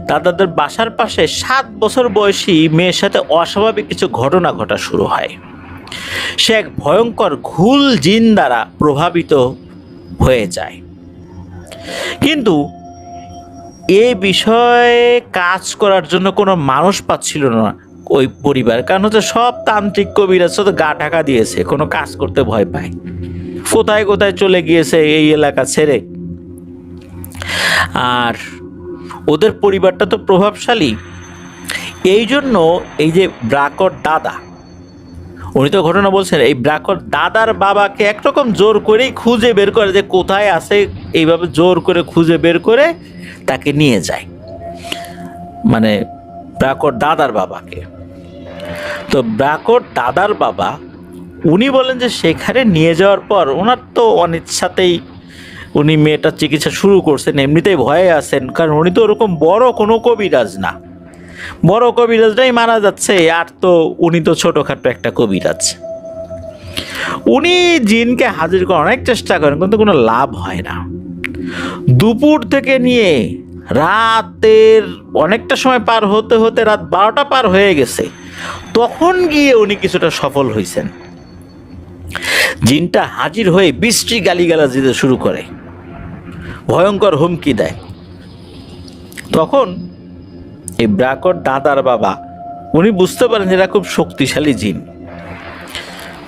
দাদাদের বাসার পাশে 7 বছর বয়সী মেয়ের সাথে অস্বাভাবিক কিছু ঘটনা ঘটা শুরু হয়। সে এক ভয়ঙ্কর ঘুল জিন দ্বারা প্রভাবিত হয়ে যায়। কিন্তু এই বিষয়ে কাজ করার জন্য কোনো মানুষ পাচ্ছিল না ওই পরিবার, কারণ হচ্ছে সব তান্ত্রিক কবিরাজ তো গা ঢাকা দিয়েছে, কোনো কাজ করতে ভয় পায়, কোথায় কোথায় চলে গিয়েছে এই এলাকা ছেড়ে। আর ওদের পরিবারটা তো প্রভাবশালী, এই জন্য এই যে ব্রাকর দাদা, উনি তো ঘটনা বলছেন, এই ব্রাকর দাদার বাবাকে একরকম জোর করেই খুঁজে বের করে, যে কোথায় আছে, এইভাবে জোর করে খুঁজে বের করে তাকে নিয়ে যায়, মানে ব্রাকর দাদার বাবাকে। তো ব্রাকর দাদার বাবা উনি বলেন যে সেখানে নিয়ে যাওয়ার পর ওনার তো অনিচ্ছাতেই উনি মেয়েটার চিকিৎসা শুরু করছেন, এমনিতেই ভয়ে আছেন, কারণ উনি তো ওরকম বড় কোনো কবিরাজ না, বড় কবিরাজটাই মারা যাচ্ছে, আর তো উনি তো ছোটোখাটো একটা কবিরাজ। উনি জিনকে হাজির করার অনেক চেষ্টা করেন, কিন্তু কোনো লাভ হয় না। দুপুর থেকে নিয়ে রাতের অনেকটা সময় পার হতে হতে রাত 12টা পার হয়ে গেছে, তখন গিয়ে উনি কিছুটা সফল হয়েছেন। জিনটা হাজির হয়ে বৃষ্টি গালিগালাজ দিতে শুরু করে, ভয়ঙ্কর হুমকি দেয়। তখন এই ব্রাকর দাদার বাবা উনি বুঝতে পারেন যে এরা খুব শক্তিশালী জিন।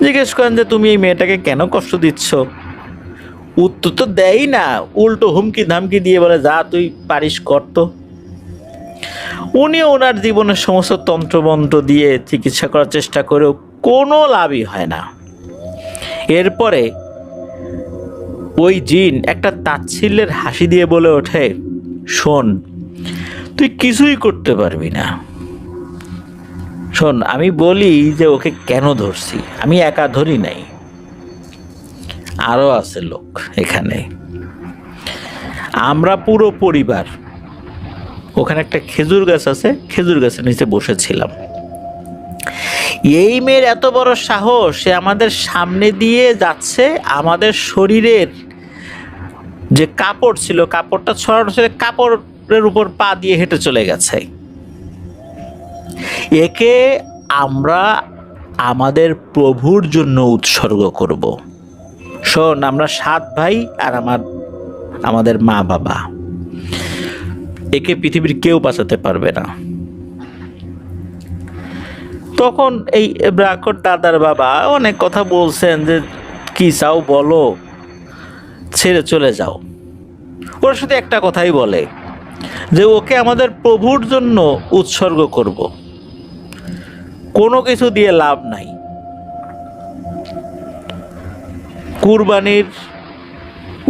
জিজ্ঞেস করেন যে তুমি এই মেয়েটাকে কেন কষ্ট দিচ্ছ? উত্তর তো দেয়ই না, উল্টো হুমকি ধামকি দিয়ে বলে যা তুই পারিস করতো। উনি ওনার জীবনের সমস্ত তন্ত্রমন্ত্র দিয়ে চিকিৎসা করার চেষ্টা করেও কোনো লাভই হয় না। এরপরে ওই জিন একটা তাচ্ছিল্যের হাসি দিয়ে বলে ওঠে, শোন, তুই কিছুই করতে পারবি না। শোন, আমি বলি যে ওকে কেন ধরছি, আমি একা ধরি নাই, আরও আছে লোক এখানে, আমরা পুরো পরিবার ওখানে একটা খেজুর গাছ আছে, খেজুর গাছের নিচে বসেছিলাম। এই মেয়ের এত বড় সাহস, সে আমাদের সামনে দিয়ে যাচ্ছে, আমাদের শরীরের যে কাপড় ছিল কাপড়টা ছড়ানো ছিল, কাপড়ের উপর পা দিয়ে হেঁটে চলে গেছে। একে আমরা আমাদের প্রভুর জন্য উৎসর্গ করব। শোন, আমরা 7 ভাই আর আমাদের মা বাবা, একে পৃথিবীর কেউ বাঁচাতে পারবে না। তখন এই ব্রাকর দাদার বাবা অনেক কথা বলছেন যে কি চাও বলো, ছেড়ে চলে যাও। ওর সাথে একটা কথাই বলে যে ওকে আমাদের প্রভুর জন্য উৎসর্গ করব, কোনো কিছু দিয়ে লাভ নাই। কুরবানির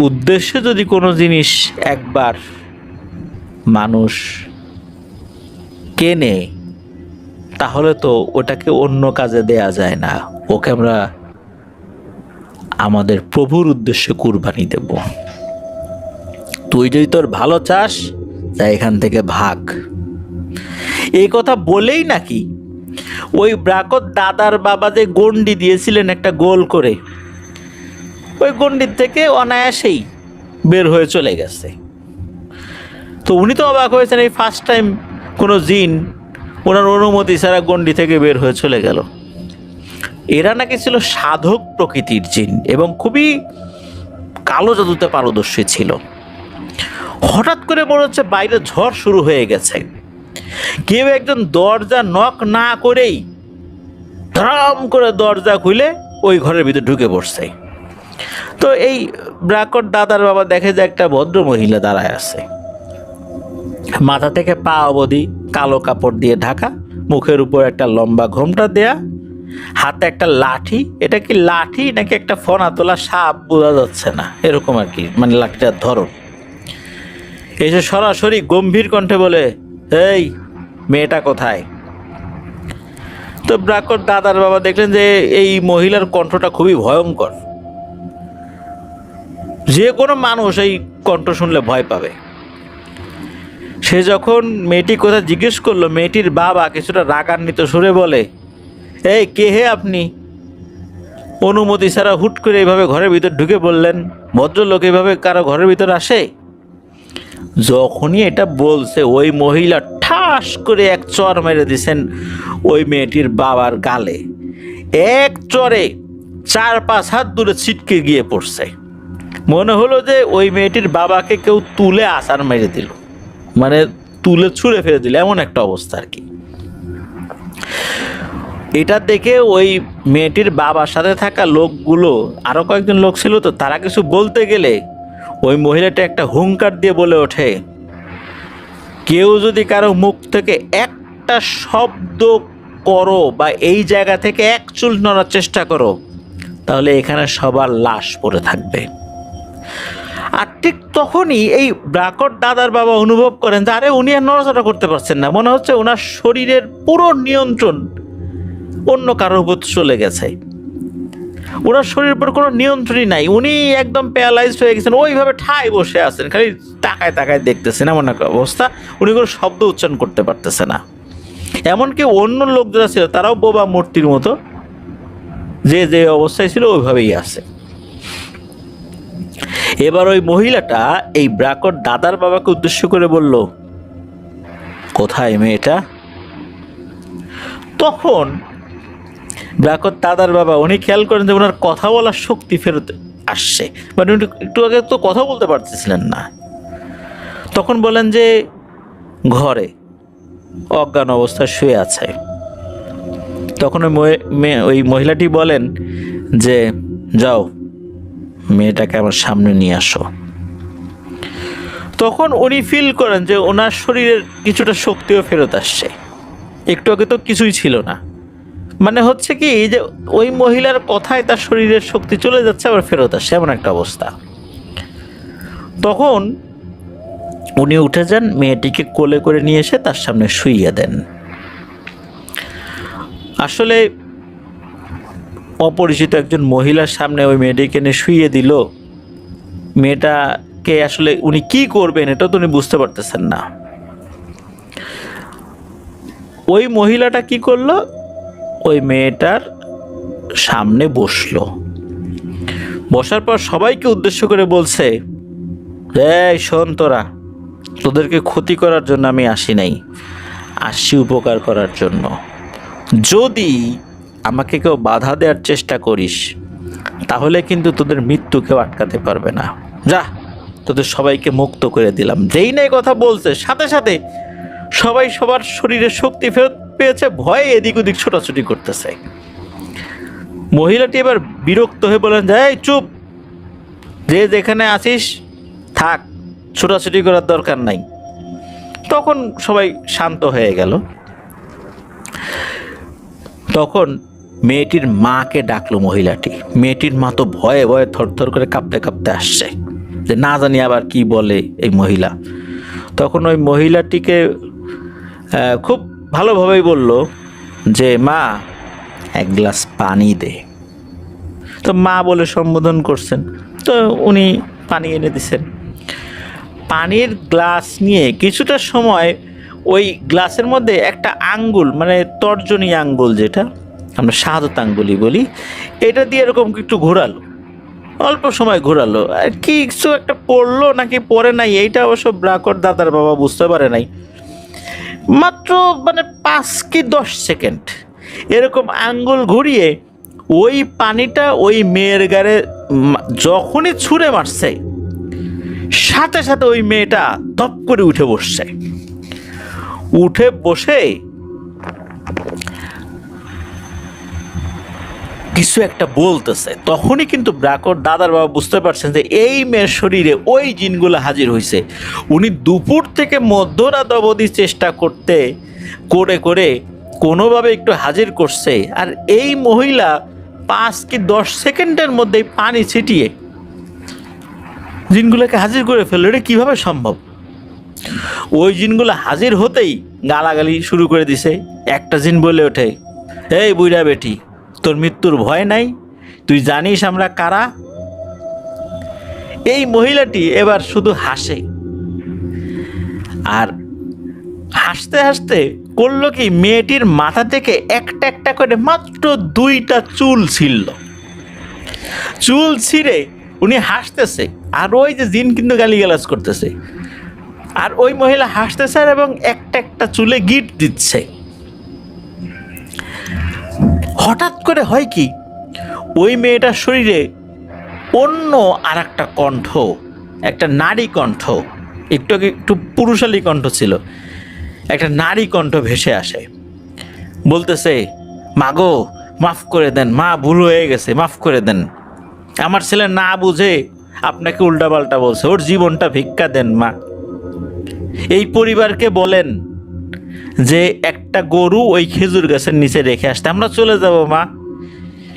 উদ্দেশ্যে যদি কোনো জিনিস একবার মানুষ কেনে, তাহলে তো ওটাকে অন্য কাজে দেয়া যায় না, ওকে আমরা আমাদের প্রভুর উদ্দেশ্যে কুরবানি দেব। তুই যদি তোর ভালো চাস তা এখান থেকে ভাগ। এই কথা বলেই নাকি ওই ব্রাকর দাদার বাবা যে গন্ডি দিয়েছিলেন একটা গোল করে, ওই গন্ডির থেকে অনায়াসেই বের হয়ে চলে গেছে। তো উনি তো অবাক হয়েছেন, এই ফার্স্ট টাইম কোনো জিন ওনার অনুমতি ছাড়া গন্ডি থেকে বের হয়ে চলে গেল। এরা নাকি ছিল সাধক প্রকৃতির জিন এবং খুবই কালো জাদুতে পারদর্শী ছিল। হঠাৎ করে মনে হচ্ছে বাইরে ঝড় শুরু হয়ে গেছে। কেউ একজন দরজা নক না করেই ধরাম করে দরজা খুলে ওই ঘরের ভিতরে ঢুকে পড়ছে। তো এই ব্রাকর দাদার বাবা দেখে যে একটা ভদ্র মহিলা দাঁড়ায় আছে, মাথা থেকে পা অবধি কালো কাপড় দিয়ে ঢাকা, মুখের উপর একটা লম্বা ঘোমটা দেয়া, হাতে একটা লাঠি। এটা কি লাঠি নাকি একটা ফনা তোলা সাপ বোঝা যাচ্ছে না, এরকম আর কি, মানে লাঠিটার ধরন। এসে সরাসরি গম্ভীর কণ্ঠে বলে, এই মেয়েটা কোথায়? তো ব্রাকর দাদার বাবা দেখলেন যে এই মহিলার কণ্ঠটা খুবই ভয়ঙ্কর, যে কোনো মানুষ এই কণ্ঠ শুনলে ভয় পাবে। সে যখন মেয়েটি কোথায় জিজ্ঞেস করলো, মেয়েটির বাবা কিছুটা রাগান্বিত সুরে বলে, এই কে হে আপনি? অনুমতি ছাড়া হুট করে এইভাবে ঘরের ভিতর ঢুকে বললেন? ভদ্রলোক এইভাবে কারো ঘরের ভিতর আসে? যখনই এটা বলছে ওই মহিলা ঠাস করে এক চর মেরে দিয়েছেন ওই মেয়েটির বাবার গালে। এক চরে 4-5 হাত দূরে ছিটকে গিয়ে পড়ছে। মনে হলো যে ওই মেয়েটির বাবাকে কেউ তুলে আছাড় মেরে দিল, মানে তুলে ছুঁড়ে ফেলে দিল, এমন একটা অবস্থা আর কি। এটা দেখে ওই মেয়েটির বাবার সাথে থাকা লোকগুলো, আরো কয়েকজন লোক ছিল, তো তারা কিছু বলতে গেলে ওই মহিলাটা একটা হুঙ্কার দিয়ে বলে ওঠে, কেউ যদি কারো মুখ থেকে একটা শব্দ করো বা এই জায়গা থেকে এক চুল নড়ার চেষ্টা করো, তাহলে এখানে সবার লাশ পড়ে থাকবে। আর ঠিক তখনই এই ব্রাকর দাদার বাবা অনুভব করেন যে আরে উনি আর নড়াচড়া করতে পারছেন না, মনে হচ্ছে ওনার শরীরের পুরো নিয়ন্ত্রণ অন্য কারোর উপর চলে গেছে। ওনার শরীরের উপর কোনো নিয়ন্ত্রণই নাই, উনি একদম প্যারালাইজড হয়ে গেছেন, ওইভাবে ঠায় বসে আছেন, খালি তাকায় তাকায় দেখতেছেন, এমন একটা অবস্থা। উনি কোনো শব্দ উচ্চারণ করতে পারতেছে না। এমনকি অন্য লোক যারা ছিল তারাও বোবা মূর্তির মতো যে যে অবস্থায় ছিল ওইভাবেই আছে। এবার ওই মহিলাটা এই ব্রাকর দাদার বাবাকে উদ্দেশ্য করে বলল, কোথায় মেয়েটা? তখন ব্রাকর দাদার বাবা উনি খেয়াল করেন যে ওনার কথা বলার শক্তি ফেরত আসছে, মানে উনি একটু আগে তো কথা বলতে পারতেছিলেন না। তখন বলেন যে ঘরে অজ্ঞান অবস্থায় শুয়ে আছে। তখন ওই মহিলাটি বলেন যে যাও মেয়েটাকে আমার সামনে নিয়ে আসো। তখন উনি ফিল করেন যে ওনার শরীরের কিছুটা শক্তিও ফেরত আসছে, একটু আগে তো কিছুই ছিল না। মানে হচ্ছে কি যে ওই মহিলার কথায় তার শরীরের শক্তি চলে যাচ্ছে আবার ফেরত আসছে, এমন একটা অবস্থা। তখন উনি উঠে যান, মেয়েটিকে কোলে করে নিয়ে এসে তার সামনে শুইয়ে দেন। আসলে অপরিচিত একজন মহিলার সামনে ওই মেয়েটিকে নিয়ে শুইয়ে দিল, মেয়েটাকে আসলে উনি কি করবেন এটা তো উনি বুঝতে পারতেছেন না। ওই মহিলাটা কি করলো, ওই মেয়েটার সামনে বসলো। বসার পর সবাইকে উদ্দেশ্য করে বলছে, এই শোন, তোদেরকে ক্ষতি করার জন্য আমি আসি নাই, আসছি উপকার করার জন্য। যদি আমাকে কেউ বাধা দেওয়ার চেষ্টা করিস তাহলে কিন্তু তোদের মৃত্যু কেউ আটকাতে পারবে না। যা, তোদের সবাইকে মুক্ত করে দিলাম। যেই নাই কথা বলছে সাথে সাথে সবাই সবার শরীরে শক্তি ফেরত পেয়েছে, ভয়ে এদিক ওদিক ছোটাছুটি করতেছে। মহিলাটি এবার বিরক্ত হয়ে বলেন, এই চুপ, যে যেখানে আছিস থাক, ছোটাছুটি করার দরকার নাই। তখন সবাই শান্ত হয়ে গেল। তখন মেয়েটির মাকে ডাকলো মহিলাটি। মেয়েটির মা তো ভয়ে ভয়ে থরথর করে কাঁপতে কাঁপতে আসছে, যে না জানি আবার কি বলে এই মহিলা। তখন ওই মহিলাটিকে খুব ভালোভাবেই বলল যে মা এক গ্লাস পানি দে। তো মা বলে সম্বোধন করছেন, তো উনি পানি এনে দিছেন। পানির গ্লাস নিয়ে কিছুটা সময় ওই গ্লাসের মধ্যে একটা আঙ্গুল, মানে তর্জনী আঙ্গুল যেটা আমরা শাহাদত আঙ্গুলি বলি, এটা দিয়ে এরকম একটু ঘোরালো, অল্প সময় ঘোরালো। আর কি কিছু একটা পড়লো নাকি পড়ে নাই, এইটা অবশ্য ব্রাকর দাদার বাবা বুঝতে পারে নাই। মাত্র মানে 5 কি 10 সেকেন্ড এরকম আঙ্গুল ঘুরিয়ে ওই পানিটা ওই মেয়ের গায়ে যখনই ছুঁড়ে মারছে, সাথে সাথে ওই মেয়েটা ধপ করে উঠে বসছে। উঠে বসে কিছু একটা বলতেছে। তখনই কিন্তু ব্রাকর দাদার বাবা বুঝতে পারছেন যে এই মেয়ের শরীরে ওই জিনগুলো হাজির হয়েছে। উনি দুপুর থেকে মধ্যরাত অবধি চেষ্টা করে করে কোনোভাবে একটু হাজির করছে, আর এই মহিলা 5 কি 10 সেকেন্ডের মধ্যেই পানি ছিটিয়ে জিনগুলোকে হাজির করে ফেললো। এটা কীভাবে সম্ভব? ওই জিনগুলো হাজির হতেই গালাগালি শুরু করে দিছে। একটা জিন বলে ওঠে, এই বুইড়া বেটি, তোর মৃত্যুর ভয় নাই? তুই জানিস আমরা কারা? এই মহিলাটি এবার শুধু হাসে, আর হাসতে হাসতে করলো কি, মেয়েটির মাথা থেকে একটা একটা করে মাত্র 2টা চুল ছিঁড়ল। চুল ছিঁড়ে উনি হাসতেছে, আর ওই যে জিন কিন্তু গালিগালাজ করতেছে, আর ওই মহিলা হাসতেছে এবং একটা একটা চুলে গিট দিচ্ছে। হঠাৎ করে হয় কি, ওই মেয়েটার শরীরে অন্য আর একটা কণ্ঠ, একটা নারী কণ্ঠ, একটু পুরুষালী কণ্ঠ ছিল, একটা নারী কণ্ঠ ভেসে আসে, বলতেছে, মাগো মাফ করে দেন মা, ভুল হয়ে গেছে, মাফ করে দেন। আমার ছেলে না বুঝে আপনাকে উল্টাপাল্টা বলছে, ওর জীবনটা ভিক্ষা দেন মা। এই পরিবারকে বলেন যে একটা গরু ওই খেজুর গাছের নিচে রেখে আসতে, আমরা চলে যাব মা।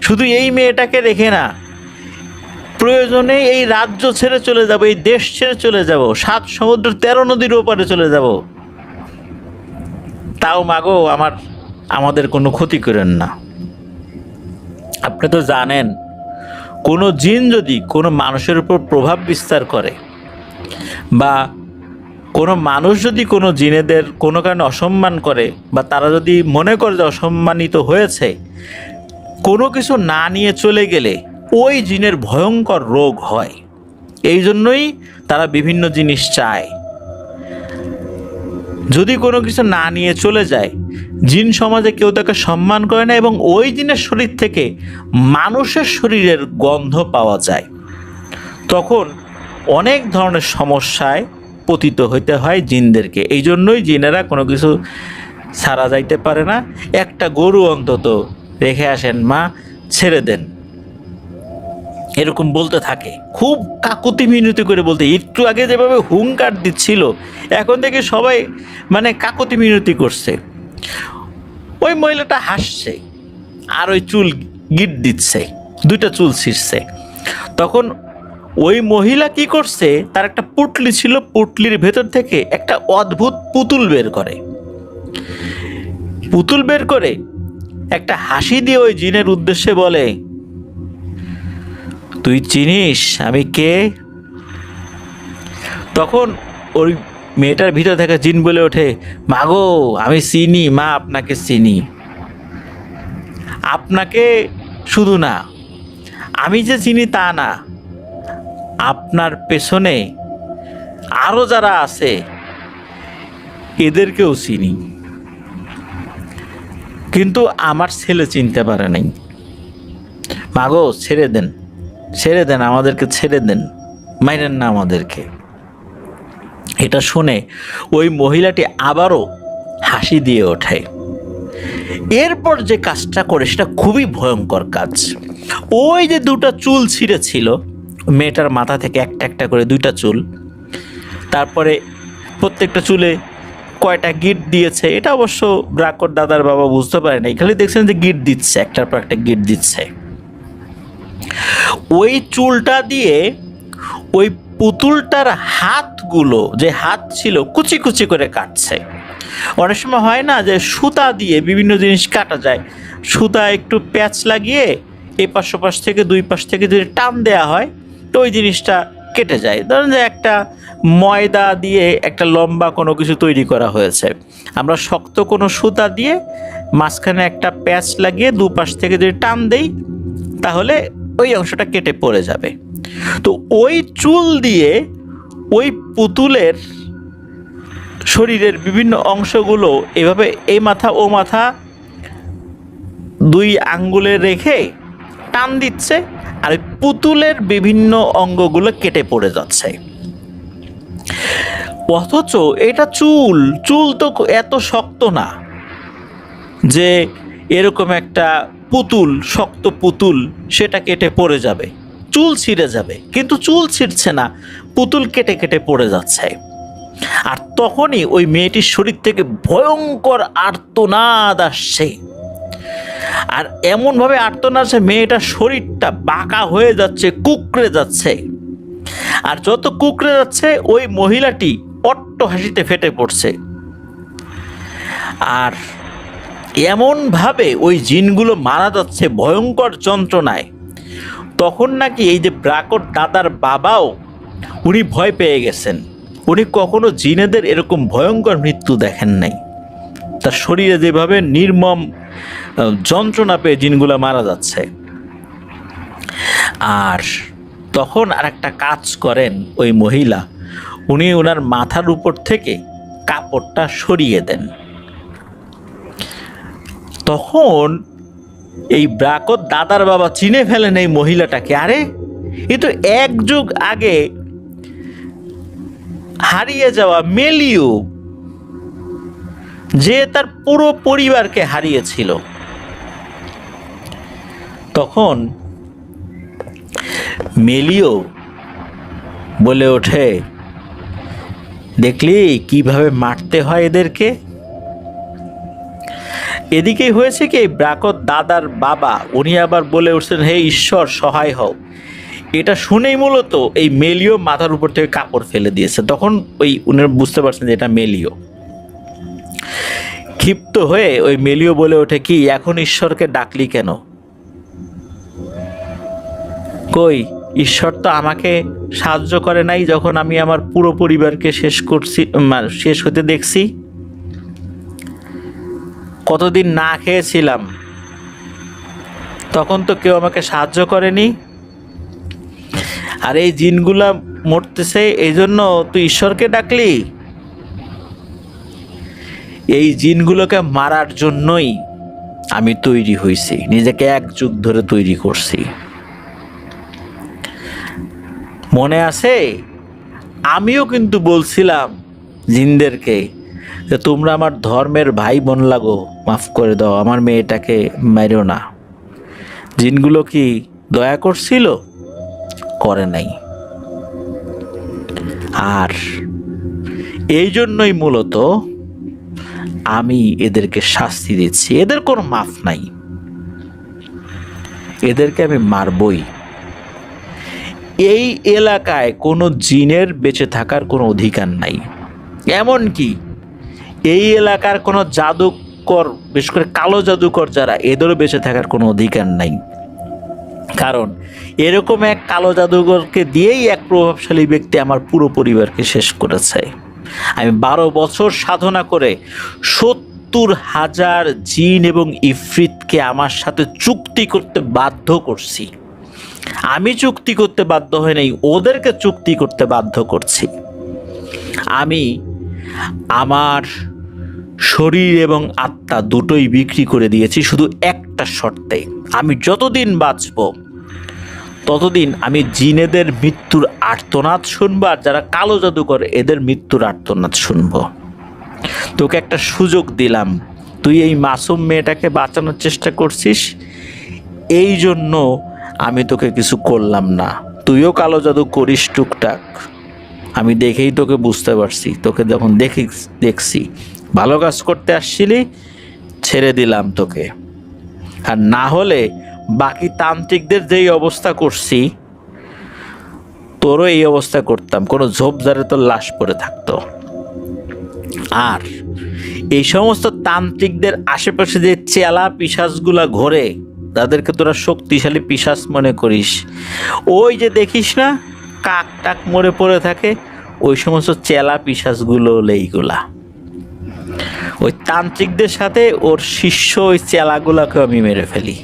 শুধু এই মেয়েটাকে রেখে না, প্রয়োজনে এই রাজ্য ছেড়ে চলে যাব, এই দেশ ছেড়ে চলে যাব, 7 সমুদ্র 13 নদীর ওপারে চলে যাব, তাও মাগো আমাদের কোনো ক্ষতি করেন না। আপনি তো জানেন, কোনো জিন যদি কোনো মানুষের উপর প্রভাব বিস্তার করে, বা কোনো মানুষ যদি কোনো জিনেদের কোনো কারণে অসম্মান করে, বা তারা যদি মনে করে যে অসম্মানিত হয়েছে, কোনো কিছু না নিয়ে চলে গেলে ওই জিনের ভয়ঙ্কর রোগ হয়। এই জন্যই তারা বিভিন্ন জিনিস চায়। যদি কোনো কিছু না নিয়ে চলে যায়, জিন সমাজে কেউ তাকে সম্মান করে না, এবং ওই জিনের শরীর থেকে মানুষের শরীরের গন্ধ পাওয়া যায়। তখন অনেক ধরনের সমস্যায় পতিত হইতে হয় জিনদেরকে। এই জন্যই জিনেরা কোনো কিছু ছাড়া যাইতে পারে না। একটা গরু অন্তত রেখে আসেন মা, ছেড়ে দেন, এরকম বলতে থাকে, খুব কাকুতি মিনতি করে বলতে। একটু আগে যেভাবে হুঙ্কার দিচ্ছিল, এখন থেকে সবাই মানে কাকুতি মিনতি করছে। ওই মহিলাটা হাসছে, আর ওই চুল গিট দিচ্ছে, 2টা চুল ছিঁড়ছে। তখন ওই মহিলা কি করছে, তার একটা পুটলি ছিল, পুটলির ভেতর থেকে একটা অদ্ভুত পুতুল বের করে। পুতুল বের করে একটা হাসি দিয়ে ওই জিনের উদ্দেশ্যে বলে, তুই চিনিস আমি কে? তখন ওই মেয়েটার ভিতর থাকা জিন বলে ওঠে, মাগো আমি চিনি মা, আপনাকে চিনি। আপনাকে শুধু না, আমি যে চিনি তা না, আপনার পেছনে আরও যারা আছে এদেরকেও চিনি, কিন্তু আমার ছেলে চিনতে পারে নাই। মাগো ছেড়ে দেন, ছেড়ে দেন, আমাদেরকে ছেড়ে দেন, মাইরেন না আমাদেরকে। এটা শুনে ওই মহিলাটি আবারও হাসি দিয়ে ওঠে। এরপর যে কাজটা করে সেটা খুবই ভয়ঙ্কর কাজ। ওই যে 2টা চুল ছিঁড়েছিল মেয়েটার মাথা থেকে, একটা একটা করে 2টা চুল, তারপরে প্রত্যেকটা চুলে কয়টা গিট দিয়েছে, এটা অবশ্য ব্রাকর দাদার বাবা বুঝতে পারে না, খালি দেখছেন যে গিট দিচ্ছে, একটার পর একটা গিট দিচ্ছে। ওই চুলটা দিয়ে ওই পুতুলটার হাতগুলো, যে হাত ছিল, কুচি কুচি করে কাটছে। অনেক সময় হয় না যে সুতা দিয়ে বিভিন্ন জিনিস কাটা যায়, সুতা একটু প্যাচ লাগিয়ে এপাশ ওপাশ থেকে দুই পাশ থেকে যদি টান দেওয়া হয় তো ওই জিনিসটা কেটে যায়। ধরেন যে একটা ময়দা দিয়ে একটা লম্বা কোনো কিছু তৈরি করা হয়েছে, আমরা শক্ত কোনো সুতা দিয়ে মাঝখানে একটা প্যাচ লাগিয়ে দুপাশ থেকে যদি টান দেই তাহলে ওই অংশটা কেটে পড়ে যাবে। তো ওই চুল দিয়ে ওই পুতুলের শরীরের বিভিন্ন অংশগুলো এভাবে এই মাথা ও মাথা দুই আঙ্গুলে রেখে টান দিচ্ছে, আর ওই পুতুলের বিভিন্ন অঙ্গগুলো কেটে পড়ে যাচ্ছে। অথচ এটা চুল, চুল তো এত শক্ত না যে এরকম একটা পুতুল, শক্ত পুতুল সেটা কেটে পড়ে যাবে, চুল ছিঁড়ে যাবে, কিন্তু চুল ছিঁড়ছে না, পুতুল কেটে কেটে পড়ে যাচ্ছে। আর তখনই ওই মেয়েটির শরীর থেকে ভয়ঙ্কর আর্তনাদ আসছে, আর এমনভাবে আর্তনাদ আসছে মেয়েটার শরীরটা বাঁকা হয়ে যাচ্ছে, কুঁকড়ে যাচ্ছে। আর যত কুঁকড়ে যাচ্ছে ওই মহিলাটি অট্ট হাসিতে ফেটে পড়ছে। আর এমনভাবে ওই জিনগুলো মারা যাচ্ছে ভয়ঙ্কর যন্ত্রণায়। তখন নাকি এই যে ব্রাকর দাদার বাবাও উনি ভয় পেয়ে গেছেন, উনি কখনো জিনেদের এরকম ভয়ঙ্কর মৃত্যু দেখেন নাই। তার শরীরে যেভাবে নির্মম যন্ত্রণা পেয়ে জিনগুলো মারা যাচ্ছে। আর তখন আর একটা কাজ করেন ওই মহিলা, উনি ওনার মাথার উপর থেকে কাপড়টা সরিয়ে দেন। তখন এই ব্রাকর দাদার বাবা চিনে ফেলেন এই মহিলাটাকে, আরে এ তো এক যুগ আগে হারিয়ে যাওয়া মেলিও, যে তার পুরো পরিবারকে হারিয়েছিল। তখন মেলিও বলে ওঠে, দেখলি কিভাবে মারতে হয় এদেরকে। এদিকেই হয়েছে কি, ব্রাকর দাদার বাবা উনি আবার বলে উঠছেন, হে ঈশ্বর সহায় হও। এটা শুনেই মূলত এই মেলিও মাথার উপর থেকে কাপড় ফেলে দিয়েছে। তখন ওই উনি বুঝতে পারছেন যে এটা মেলিও। ক্ষিপ্ত হয়ে ওই মেলিও বলে ওঠে, কি এখন ঈশ্বরকে ডাকলি কেন? কই, ঈশ্বর তো আমাকে সাহায্য করে নাই যখন আমি আমার পুরো পরিবারকে শেষ হতে দেখছি। কতদিন না খেয়েছিলাম, তখন তো কেউ আমাকে সাহায্য করেনি। আর এই জিনগুলা মরতেছে এই জন্য তুই ঈশ্বরকে ডাকলি? এই জিনগুলোকে মারার জন্যই আমি তৈরি হয়েছি, নিজেকে এক যুগ ধরে তৈরি করছি। মনে আছে, আমিও কিন্তু বলছিলাম জিনদেরকে যে তোমরা আমার ধর্মের ভাই বোন লাগো, মাফ করে দাও, আমার মেয়েটাকে মেরো না। জিনগুলো কি দয়া করছিল? করে নাই। আর এই জন্যই মূলত আমি এদেরকে শাস্তি দিচ্ছি, এদের কোনো মাফ নাই, এদেরকে আমি মারবই। এই এলাকায় কোনো জিনের বেঁচে থাকার কোনো অধিকার নাই। এমনকি এই এলাকার কোনো জাদুকর, বিশেষ করে কালো জাদুকর যারা, এদেরও বেঁচে থাকার কোনো অধিকার নাই। কারণ এরকম এক কালো জাদুকরকে দিয়েই এক প্রভাবশালী ব্যক্তি আমার পুরো পরিবারকে শেষ করেছে। আমি 12 বছর সাধনা করে 70,000 জিন এবং ইফরিতকে আমার সাথে চুক্তি করতে বাধ্য করছি। আমি চুক্তি করতে বাধ্য হই নাই, ওদেরকে চুক্তি করতে বাধ্য করছি। আমি আমার শরীর এবং আত্মা দুটোই বিক্রি করে দিয়েছি শুধু একটা শর্তে, আমি যতদিন বাঁচব ততদিন আমি জিনেদের মৃত্যুর আর্তনাদ শুনবো, আর যারা কালো জাদু করে এদের মৃত্যুর আর্তনাদ শুনবো। তোকে একটা সুযোগ দিলাম, তুই এই মাসুম মেয়েটাকে বাঁচানোর চেষ্টা করছিস, এই জন্য আমি তোকে কিছু করলাম না। তুইও কালো জাদু করিস টুকটাক, আমি দেখেই তোকে বুঝতে পারছি। তোকে যখন দেখছি ভালো কাজ করতে আসছিলি, ছেড়ে দিলাম তোকে। আর না হলে বাকি তান্ত্রিকদের যেই অবস্থা করছি তোরও এই অবস্থা করতাম, কোনো ঝোপঝাড়ে তোর লাশ পড়ে থাকতো। আর এই সমস্ত তান্ত্রিকদের আশেপাশে যে চেলা পিশাচগুলা ঘোরে, তাদেরকে তোরা শক্তিশালী পিশাচ মনে করিস, ওই যে দেখিস না কাক টাক মরে পড়ে থাকে, ওই সমস্ত চেলা পিশাচগুলো হলো এইগুলা। ওই তান্ত্রিকদের সাথে ওর শিষ্য ওই চেলাগুলাকে আমি মেরে ফেলি।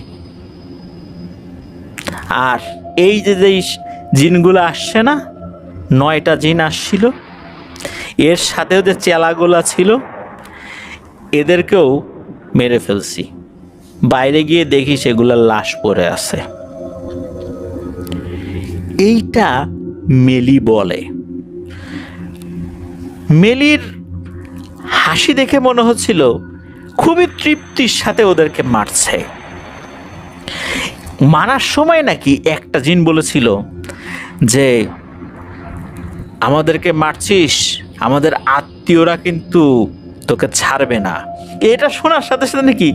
আর এই যে যেই জিনগুলো আসছে না, 9টা জিন আসছিল, এর সাথেও যে চেলাগুলা ছিল এদেরকেও মেরে ফেলছি। বাইরে গিয়ে দেখি সেগুলোর লাশ পড়ে আছে। এইটা মেলি বলে। মেলির হাসি দেখে মনে হচ্ছিল খুবই তৃপ্তির সাথে ওদেরকে মারছে। মারার সময় নাকি একটা জিন বলেছিল যে আমাদেরকে মারছিস, আমাদের আত্মীয়রা কিন্তু তোকে ছাড়বে না। এটা শোনার সাথে সাথে নাকি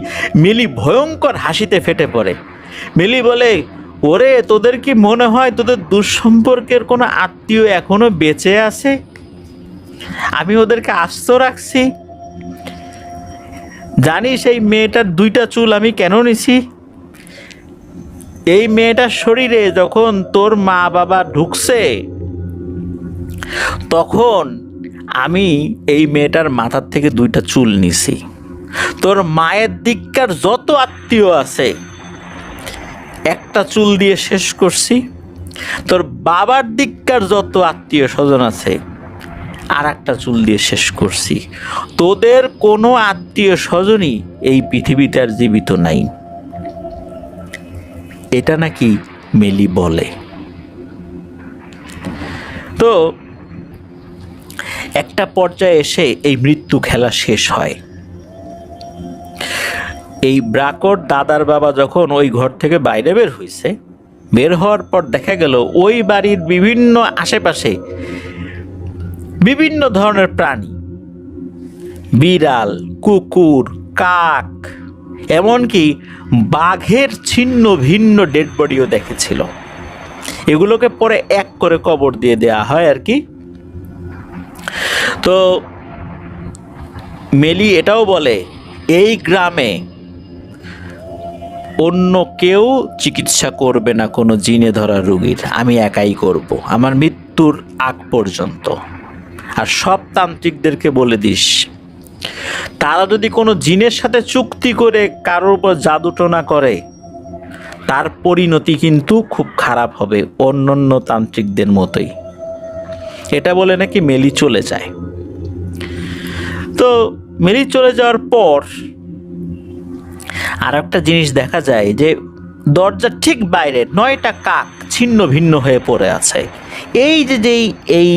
মিলি ভয়ঙ্কর হাসিতে ফেটে পড়ে। মিলি বলে, ওরে তোদের কি মনে হয় তোদের দুঃসম্পর্কের কোনো আত্মীয় এখনো বেঁচে আছে? আমি ওদেরকে আস্ত রাখছি। জানিস এই মেয়েটার 2টা চুল আমি কেন নিছি? এই মেয়েটার শরীরে যখন তোর মা বাবা ঢুকছে তখন আমি এই মেয়েটার মাথার থেকে 2টা চুল নিছি। তোর মায়ের দিককার যত আত্মীয় আছে একটা চুল দিয়ে শেষ করছি। তোর বাবার দিককার যত আত্মীয় স্বজন আছে আর একটা চুল দিয়ে শেষ করছি। তোদের কোনো আত্মীয় স্বজনই এই পৃথিবীতে আর জীবিত নাই। এটা নাকি মেলি বলে। তো একটা পর্যায়ে এসে এই মৃত্যু খেলা শেষ হয়। এই ব্রাকর দাদার বাবা যখন ওই ঘর থেকে বাইরে বের হয়েছে, বের হওয়ার পর দেখা গেল ওই বাড়ির বিভিন্ন আশেপাশে বিভিন্ন ধরনের প্রাণী, বিড়াল, কুকুর, কাক, এমনকি বাঘের ছিন্ন ভিন্ন ডেড বডিও দেখেছিল। এগুলোকে পরে এক করে কবর দিয়ে দেয়া হয় আর কি। তো মেলি এটাও বলে, এই গ্রামে অন্য কেউ চিকিৎসা করবে না কোনো জিনে ধরা রোগীর, আমি একাই করব আমার মৃত্যুর আগ পর্যন্ত। আর সব তান্ত্রিকদেরকে বলে দিস, তারা যদি কোনো জিনের সাথে চুক্তি করে কারোর উপর জাদুটোনা করে, তার পরিণতি কিন্তু খুব খারাপ হবে, অন্যান্য তান্ত্রিকদের মতোই। এটা বলে নাকি মেলি চলে যায়। তো মেলি চলে যাওয়ার পর আর একটা জিনিস দেখা যায় যে দরজার ঠিক বাইরে 9টা কাক ছিন্ন ভিন্ন হয়ে পড়ে আছে। এই যে যেই এই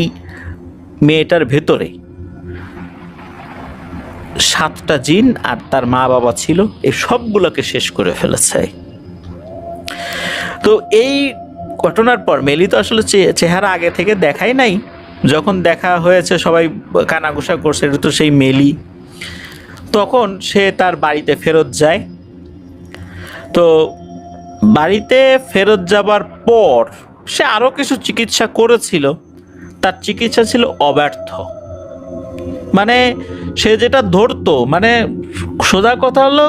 মেয়েটার ভেতরে 7টা জিন আর তার মা বাবা ছিল, এই সবগুলোকে শেষ করে ফেলেছে। তো এই ঘটনার পর মেলি তো আসলে চেহারা আগে থেকে দেখাই নাই, যখন দেখা হয়েছে সবাই কানাঘুষা করছে এটা তো সেই মেলি। তখন সে তার বাড়িতে ফেরত যায়। তো বাড়িতে ফেরত যাবার পর সে আরও কিছু চিকিৎসা করেছিল, তার চিকিৎসা ছিল অব্যর্থ। মানে সে যেটা ধরতো, মানে সোজা কথা হলো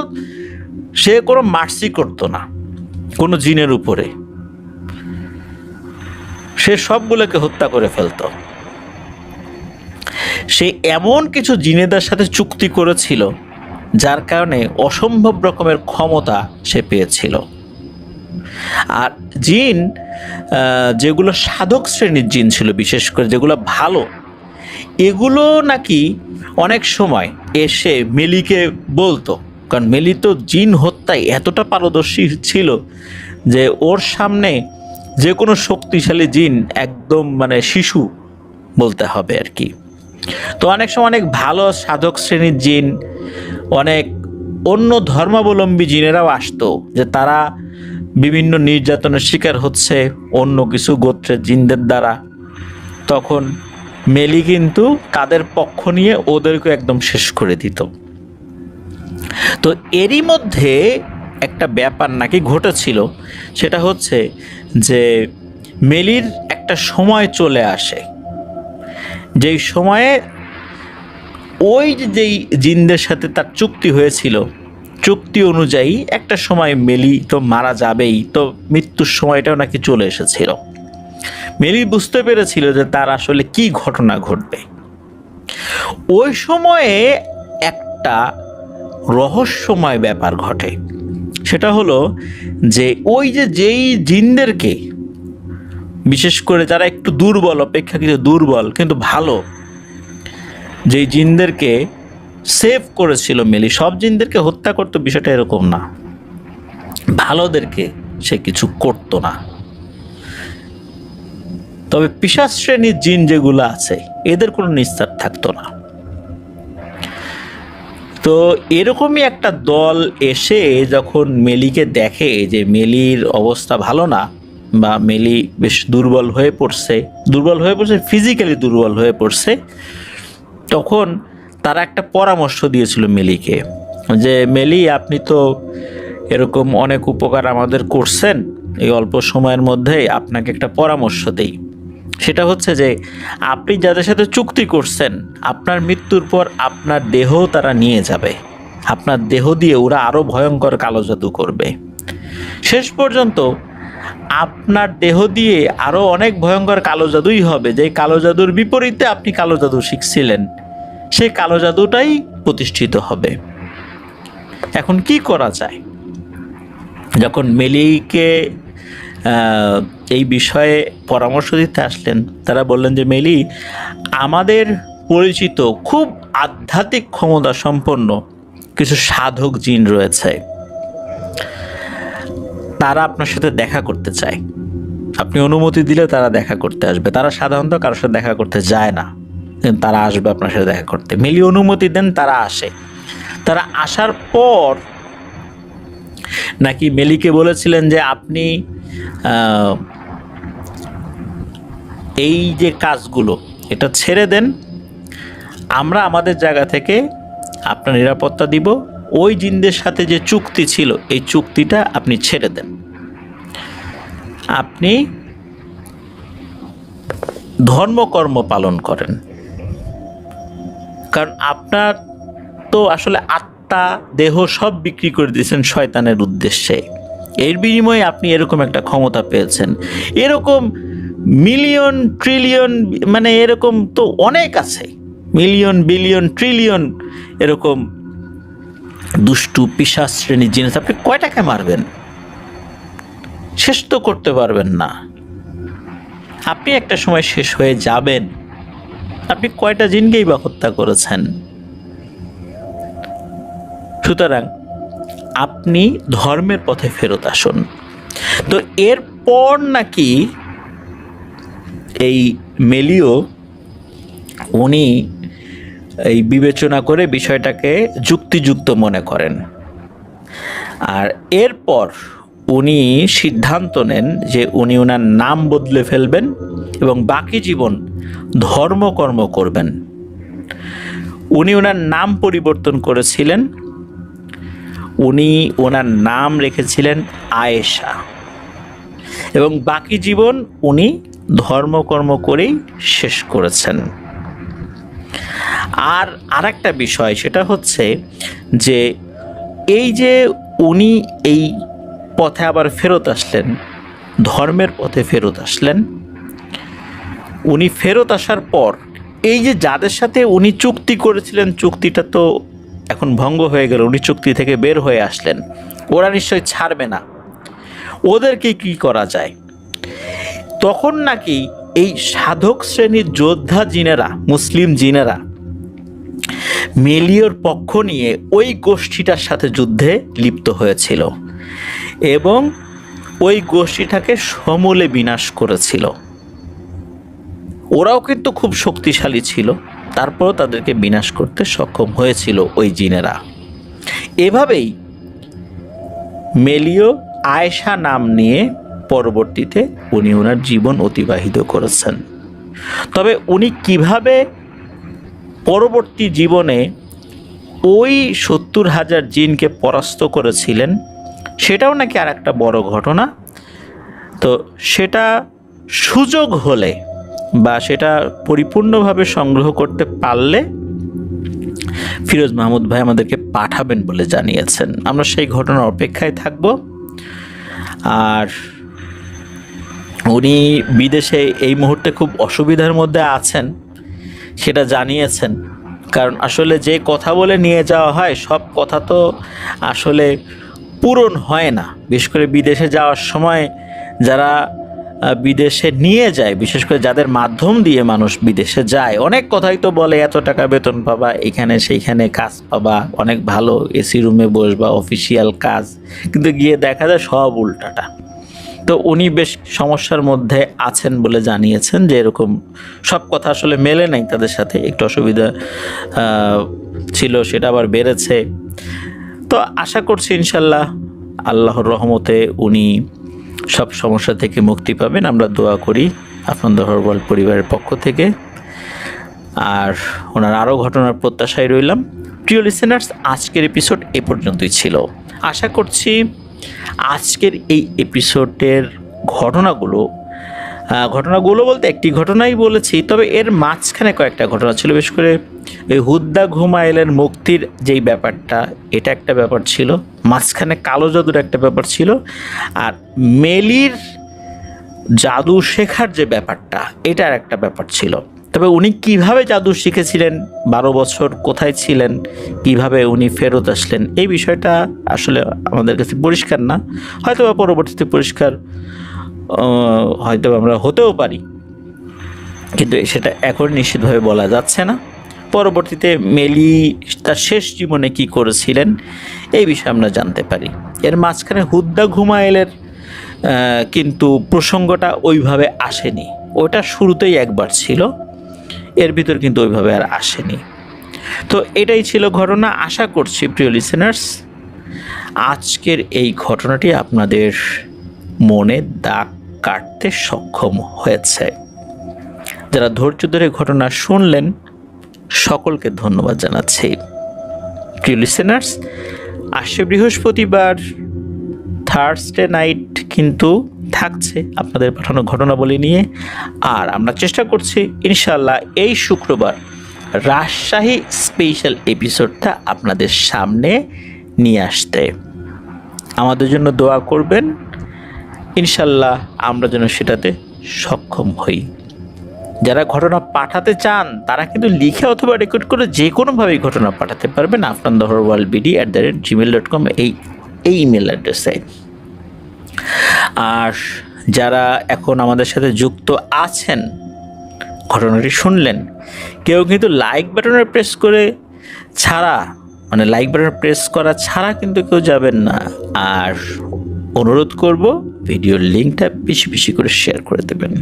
সে কোনো মার্সি করতো না কোনো জিনের উপরে, সে সবগুলোকে হত্যা করে ফেলতো। সে এমন কিছু জিনেদের সাথে চুক্তি করেছিল যার কারণে অসম্ভব রকমের ক্ষমতা সে পেয়েছিল। আর জিন যেগুলো সাধক শ্রেণীর জিন ছিল, বিশেষ করে যেগুলো ভালো, এগুলো নাকি অনেক সময় এসে মেলিকে বলতো, কারণ মেলি তো জিন হত্যায় এতটা পারদর্শী ছিল যে ওর সামনে যে কোনো শক্তিশালী জিন একদম মানে শিশু বলতে হবে আর কি। তো অনেক সময় অনেক ভালো সাধক শ্রেণীর জিন, অনেক অন্য ধর্মাবলম্বী জিনেরাও আসতো যে তারা বিভিন্ন নির্যাতনের শিকার হচ্ছে অন্য কিছু গোত্রের জিনদের দ্বারা। তখন মেলি কিন্তু তাদের পক্ষ নিয়ে ওদেরকে একদম শেষ করে দিত। তো এরই মধ্যে একটা ব্যাপার নাকি ঘটেছিল, সেটা হচ্ছে যে মেলির একটা সময় চলে আসে, যেই সময়ে ওই যেই জিনদের সাথে তার চুক্তি হয়েছিল, চুক্তি অনুযায়ী একটা সময় মেলি তো মারা যাবেই, তো মৃত্যুর সময়টাও নাকি চলে এসেছিল। মেলি বুঝতে পেরেছিল যে তার আসলে কি ঘটনা ঘটবে। ওই সময়ে একটা রহস্যময় ব্যাপার ঘটে। সেটা হলো যে ওই যেই জিনদেরকে, বিশেষ করে যারা একটু দুর্বল, অপেক্ষাকৃত দুর্বল কিন্তু ভালো, যেই জিনদেরকে সেভ করেছিল মেলি, সব জিনদেরকে হত্যা করতো বিষয়টা এরকম না, ভালোদেরকে সে কিছু করতো না। তবে পিশাচ শ্রেণীর জিন যেগুলো আছে এদের কোনো নিস্তার থাকতো না। তো এরকমই একটা দল এসে যখন মেলিকে দেখে যে মেলির অবস্থা ভালো না, বা মেলি বেশ দুর্বল হয়ে পড়ছে, ফিজিক্যালি দুর্বল হয়ে পড়ছে, তখন তারা একটা পরামর্শ দিয়েছিল মেলিকে যে মেলি, আপনি তো এরকম অনেক উপকার আমাদের করছেন, এই অল্প সময়ের মধ্যেই আপনাকে একটা পরামর্শ দেই। সেটা হচ্ছে যে আপনি যাদের সাথে চুক্তি করছেন, আপনার মৃত্যুর পর আপনার দেহ তারা নিয়ে যাবে, আপনার দেহ দিয়ে ওরা আরও ভয়ঙ্কর কালো জাদু করবে। শেষ পর্যন্ত আপনার দেহ দিয়ে আরও অনেক ভয়ঙ্কর কালো জাদুই হবে, যে কালো জাদুর বিপরীতে আপনি কালো জাদু শিখছিলেন, সেই কালো জাদুটাই প্রতিষ্ঠিত হবে। এখন কি করা যায়? যখন মেলিকে এই বিষয়ে পরামর্শ দিতে আসলেন, তারা বললেন যে মেলি, আমাদের পরিচিত খুব আধ্যাত্মিক ক্ষমতা সম্পন্ন কিছু সাধক জিন রয়েছে, তারা আপনার সাথে দেখা করতে চায়। আপনি অনুমতি দিলে তারা দেখা করতে আসবে। তারা সাধারণত কারোর সাথে দেখা করতে যায় না, কিন্তু তারা আসবে আপনার সাথে দেখা করতে। মেলি অনুমতি দেন, তারা আসে। তারা আসার পর নাকি মেলিকে বলেছিলেন যে আপনি এই যে কাজগুলো এটা ছেড়ে দেন, আমরা আমাদের জায়গা থেকে আপনার নিরাপত্তা দিব, ওই জিনদের সাথে যে চুক্তি ছিল এই চুক্তিটা আপনি ছেড়ে দেন, আপনি ধর্মকর্ম পালন করেন। কারণ আপনার তো আসলে আত্মা দেহ সব বিক্রি করে দিয়েছেন শয়তানের উদ্দেশ্যে, এর বিনিময়ে আপনি এরকম একটা ক্ষমতা পেয়েছেন। এরকম মিলিয়ন ট্রিলিয়ন, মানে এরকম তো অনেক আছে, মিলিয়ন বিলিয়ন ট্রিলিয়ন এরকম দুষ্টু পিশাচ শ্রেণীর জিনিস, আপনি কয়টাকে মারবেন? শেষ তো করতে পারবেন না। আপনি একটা সময় শেষ হয়ে যাবেন। আপনি কয়টা জিনকেই বা হত্যা করেছেন? সুতরাং আপনি ধর্মের পথে ফেরত আসুন। তো এরপর নাকি এই মেলিও উনি এই বিবেচনা করে বিষয়টাকে যুক্তিযুক্ত মনে করেন, আর এরপর উনি সিদ্ধান্ত নেন যে উনি ওনার নাম বদলে ফেলবেন এবং বাকি জীবন ধর্মকর্ম করবেন। উনি ওনার নাম পরিবর্তন করেছিলেন, উনি ওনার নাম রেখেছিলেন আয়েশা, এবং বাকি জীবন উনি ধর্মকর্ম করেই শেষ করেছেন। আর আরেকটা বিষয়, সেটা হচ্ছে যে এই যে উনি এই পথে আবার ফেরত আসলেন, ধর্মের পথে ফেরত আসলেন, উনি ফেরত আসার পর এই যে যাদের সাথে উনি চুক্তি করেছিলেন, চুক্তিটা তো এখন ভঙ্গ হয়ে গেল, উনি চুক্তি থেকে বের হয়ে আসলেন, ওরা নিশ্চয়ই ছাড়বে না, ওদেরকে কি করা যায়? তখন নাকি এই সাধক শ্রেণীর যোদ্ধা জিনেরা, মুসলিম জিনেরা মেলিওর পক্ষ নিয়ে ওই গোষ্ঠীটার সাথে যুদ্ধে লিপ্ত হয়েছিল এবং ওই গোষ্ঠীটাকে সমূলে বিনাশ করেছিল। ওরাও কিন্তু খুব শক্তিশালী ছিল, তারপরও তাদেরকে বিনাশ করতে সক্ষম হয়েছিল ওই জিনেরা। এভাবেই মেলিও আয়েশা নাম নিয়ে পরবর্তীতে উনি ওনার জীবন অতিবাহিত করেছেন। তবে উনি কিভাবে পরবর্তী জীবনে ওই 70,000 জিনকে পরাস্ত করেছিলেন, সেটাও নাকি আর একটা বড় ঘটনা। তো সেটা সুযোগ হলে বা সেটা পরিপূর্ণভাবে সংগ্রহ করতে পারলে ফিরোজ মাহমুদ ভাই আমাদেরকে পাঠাবেন বলে জানিয়েছেন। আমরা সেই ঘটনার অপেক্ষায় থাকব। আর উনি বিদেশে এই মুহূর্তে খুব অসুবিধার মধ্যে আছেন সেটা জানিয়েছেন। কারণ আসলে যে কথা বলে নিয়ে যাওয়া হয় সব কথা তো আসলে পূরণ হয় না। বিশেষ করে বিদেশে যাওয়ার সময় যারা বিদেশে নিয়ে যায়, বিশেষ করে যাদের মাধ্যম দিয়ে মানুষ বিদেশে যায়, অনেক কথাই তো বলে এত টাকা বেতন পাবা, এখানে সেইখানে কাজ পাবা, অনেক ভালো এসি রুমে বসবা, অফিসিয়াল কাজ, কিন্তু গিয়ে দেখা যায় সব উল্টাটা। তো উনি বেশ সমস্যার মধ্যে আছেন বলে জানিয়েছেন যে এরকম সব কথা আসলে মেলে নাই তাদের সাথে, একটু অসুবিধা ছিল, সেটা আবার বেড়েছে। তো আশা করছি ইনশাল্লাহ আল্লাহর রহমতে উনি সব সমস্যা থেকে মুক্তি পাবেন। আমরা দোয়া করি আপনাদের হরওয়াল পরিবারের পক্ষ থেকে। আর ওনার আরও ঘটনার প্রত্যাশায় রইলাম। প্রিয় লিসেনার্স, আজকের এপিসোড এ পর্যন্তই ছিল। আশা করছি আজকের এই এপিসোডের ঘটনাগুলো বলতে একটি ঘটনাই বলেছি, তবে এর মাঝখানে কয়েকটা ঘটনা ছিল। বিশেষ করে ওই হুদ্দা ঘুমাইলের মুক্তির যেই ব্যাপারটা, এটা একটা ব্যাপার ছিল, মাঝখানে কালো জাদুর একটা ব্যাপার ছিল, আর মেলির জাদু শেখার যে ব্যাপারটা, এটার একটা ব্যাপার ছিল। তবে উনি কিভাবে জাদু শিখেছিলেন, 12 বছর কোথায় ছিলেন, কিভাবে উনি ফেরত আসলেন, এই বিষয়টা আসলে আমাদের কাছে পরিষ্কার না। হয়তো বা পরবর্তীতে পরিষ্কার হয়তো আমরা হতেও পারি, কিন্তু সেটা এখন নিশ্চিতভাবে বলা যাচ্ছে না। পরবর্তীতে মেলি তার শেষ জীবনে কি করেছিলেন এই বিষয়ে আমরা জানতে পারি। এর মাঝখানে হুদ্দা ঘুমাইলের কিন্তু প্রসঙ্গটা ওইভাবে আসেনি। ওটা শুরুতেই একবার ছিল, এর ভিতর কিন্তু ওইভাবে আর আসেনি। তো এটাই ছিল ঘটনা। আশা করছি প্রিয় লিসেনার্স আজকের এই ঘটনাটি আপনাদের মনে দাগ কাটতে সক্ষম হয়েছে। যারা ধৈর্য ধরে ঘটনা শুনলেন সকলকে ধন্যবাদ জানাচ্ছি। প্রিয় লিসেনার্স, আসছে বৃহস্পতিবার থার্সডে নাইট কিন্তু থাকছে আপনাদের পাঠানো ঘটনাবলী নিয়ে। আর আমরা চেষ্টা করছি ইনশাল্লাহ এই শুক্রবার রাজশাহী স্পেশাল এপিসোডটা আপনাদের সামনে নিয়ে আসতে। আমাদের জন্য দোয়া করবেন, ইনশাল্লাহ আমরা যেন সেটাতে সক্ষম হই। যারা ঘটনা পাঠাতে চান তারা কিন্তু লিখে অথবা রেকর্ড করে যে কোনোভাবেই ঘটনা পাঠাতে পারবেন afnandaharwalbd@gmail.com এই ইমেল অ্যাড্রেসে। আর যারা এখন আমাদের সাথে যুক্ত আছেন, ঘটনাটি শুনলেন, কেউ কিন্তু লাইক বাটনে প্রেস করে ছাড়া, মানে লাইক বাটনে প্রেস করা ছাড়া কিন্তু কেউ যাবেন না। আর অনুরোধ করব ভিডিওর লিঙ্কটা বেশি বেশি করে শেয়ার করে দেবেন।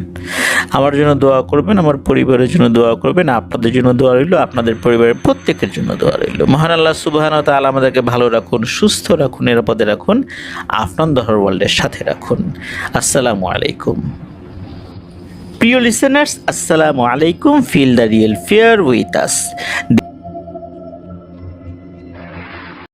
আমার জন্য দোয়া করবেন, আমার পরিবারের জন্য দোয়া করবেন, আপনাদের জন্য দোয়া রইল, আপনাদের পরিবারের প্রত্যেকের জন্য দোয়া রইল। মহান আল্লাহ সুবহানাহু ওয়া তাআলা আমাদেরকে ভালো রাখুন, সুস্থ রাখুন, নিরাপদে রাখুন, আফনান ওয়ার্ল্ডের সাথে রাখুন। আসসালামু আলাইকুম। প্রিয় লিসেনার্স, আসসালামু আলাইকুম। Feel the real fear with us.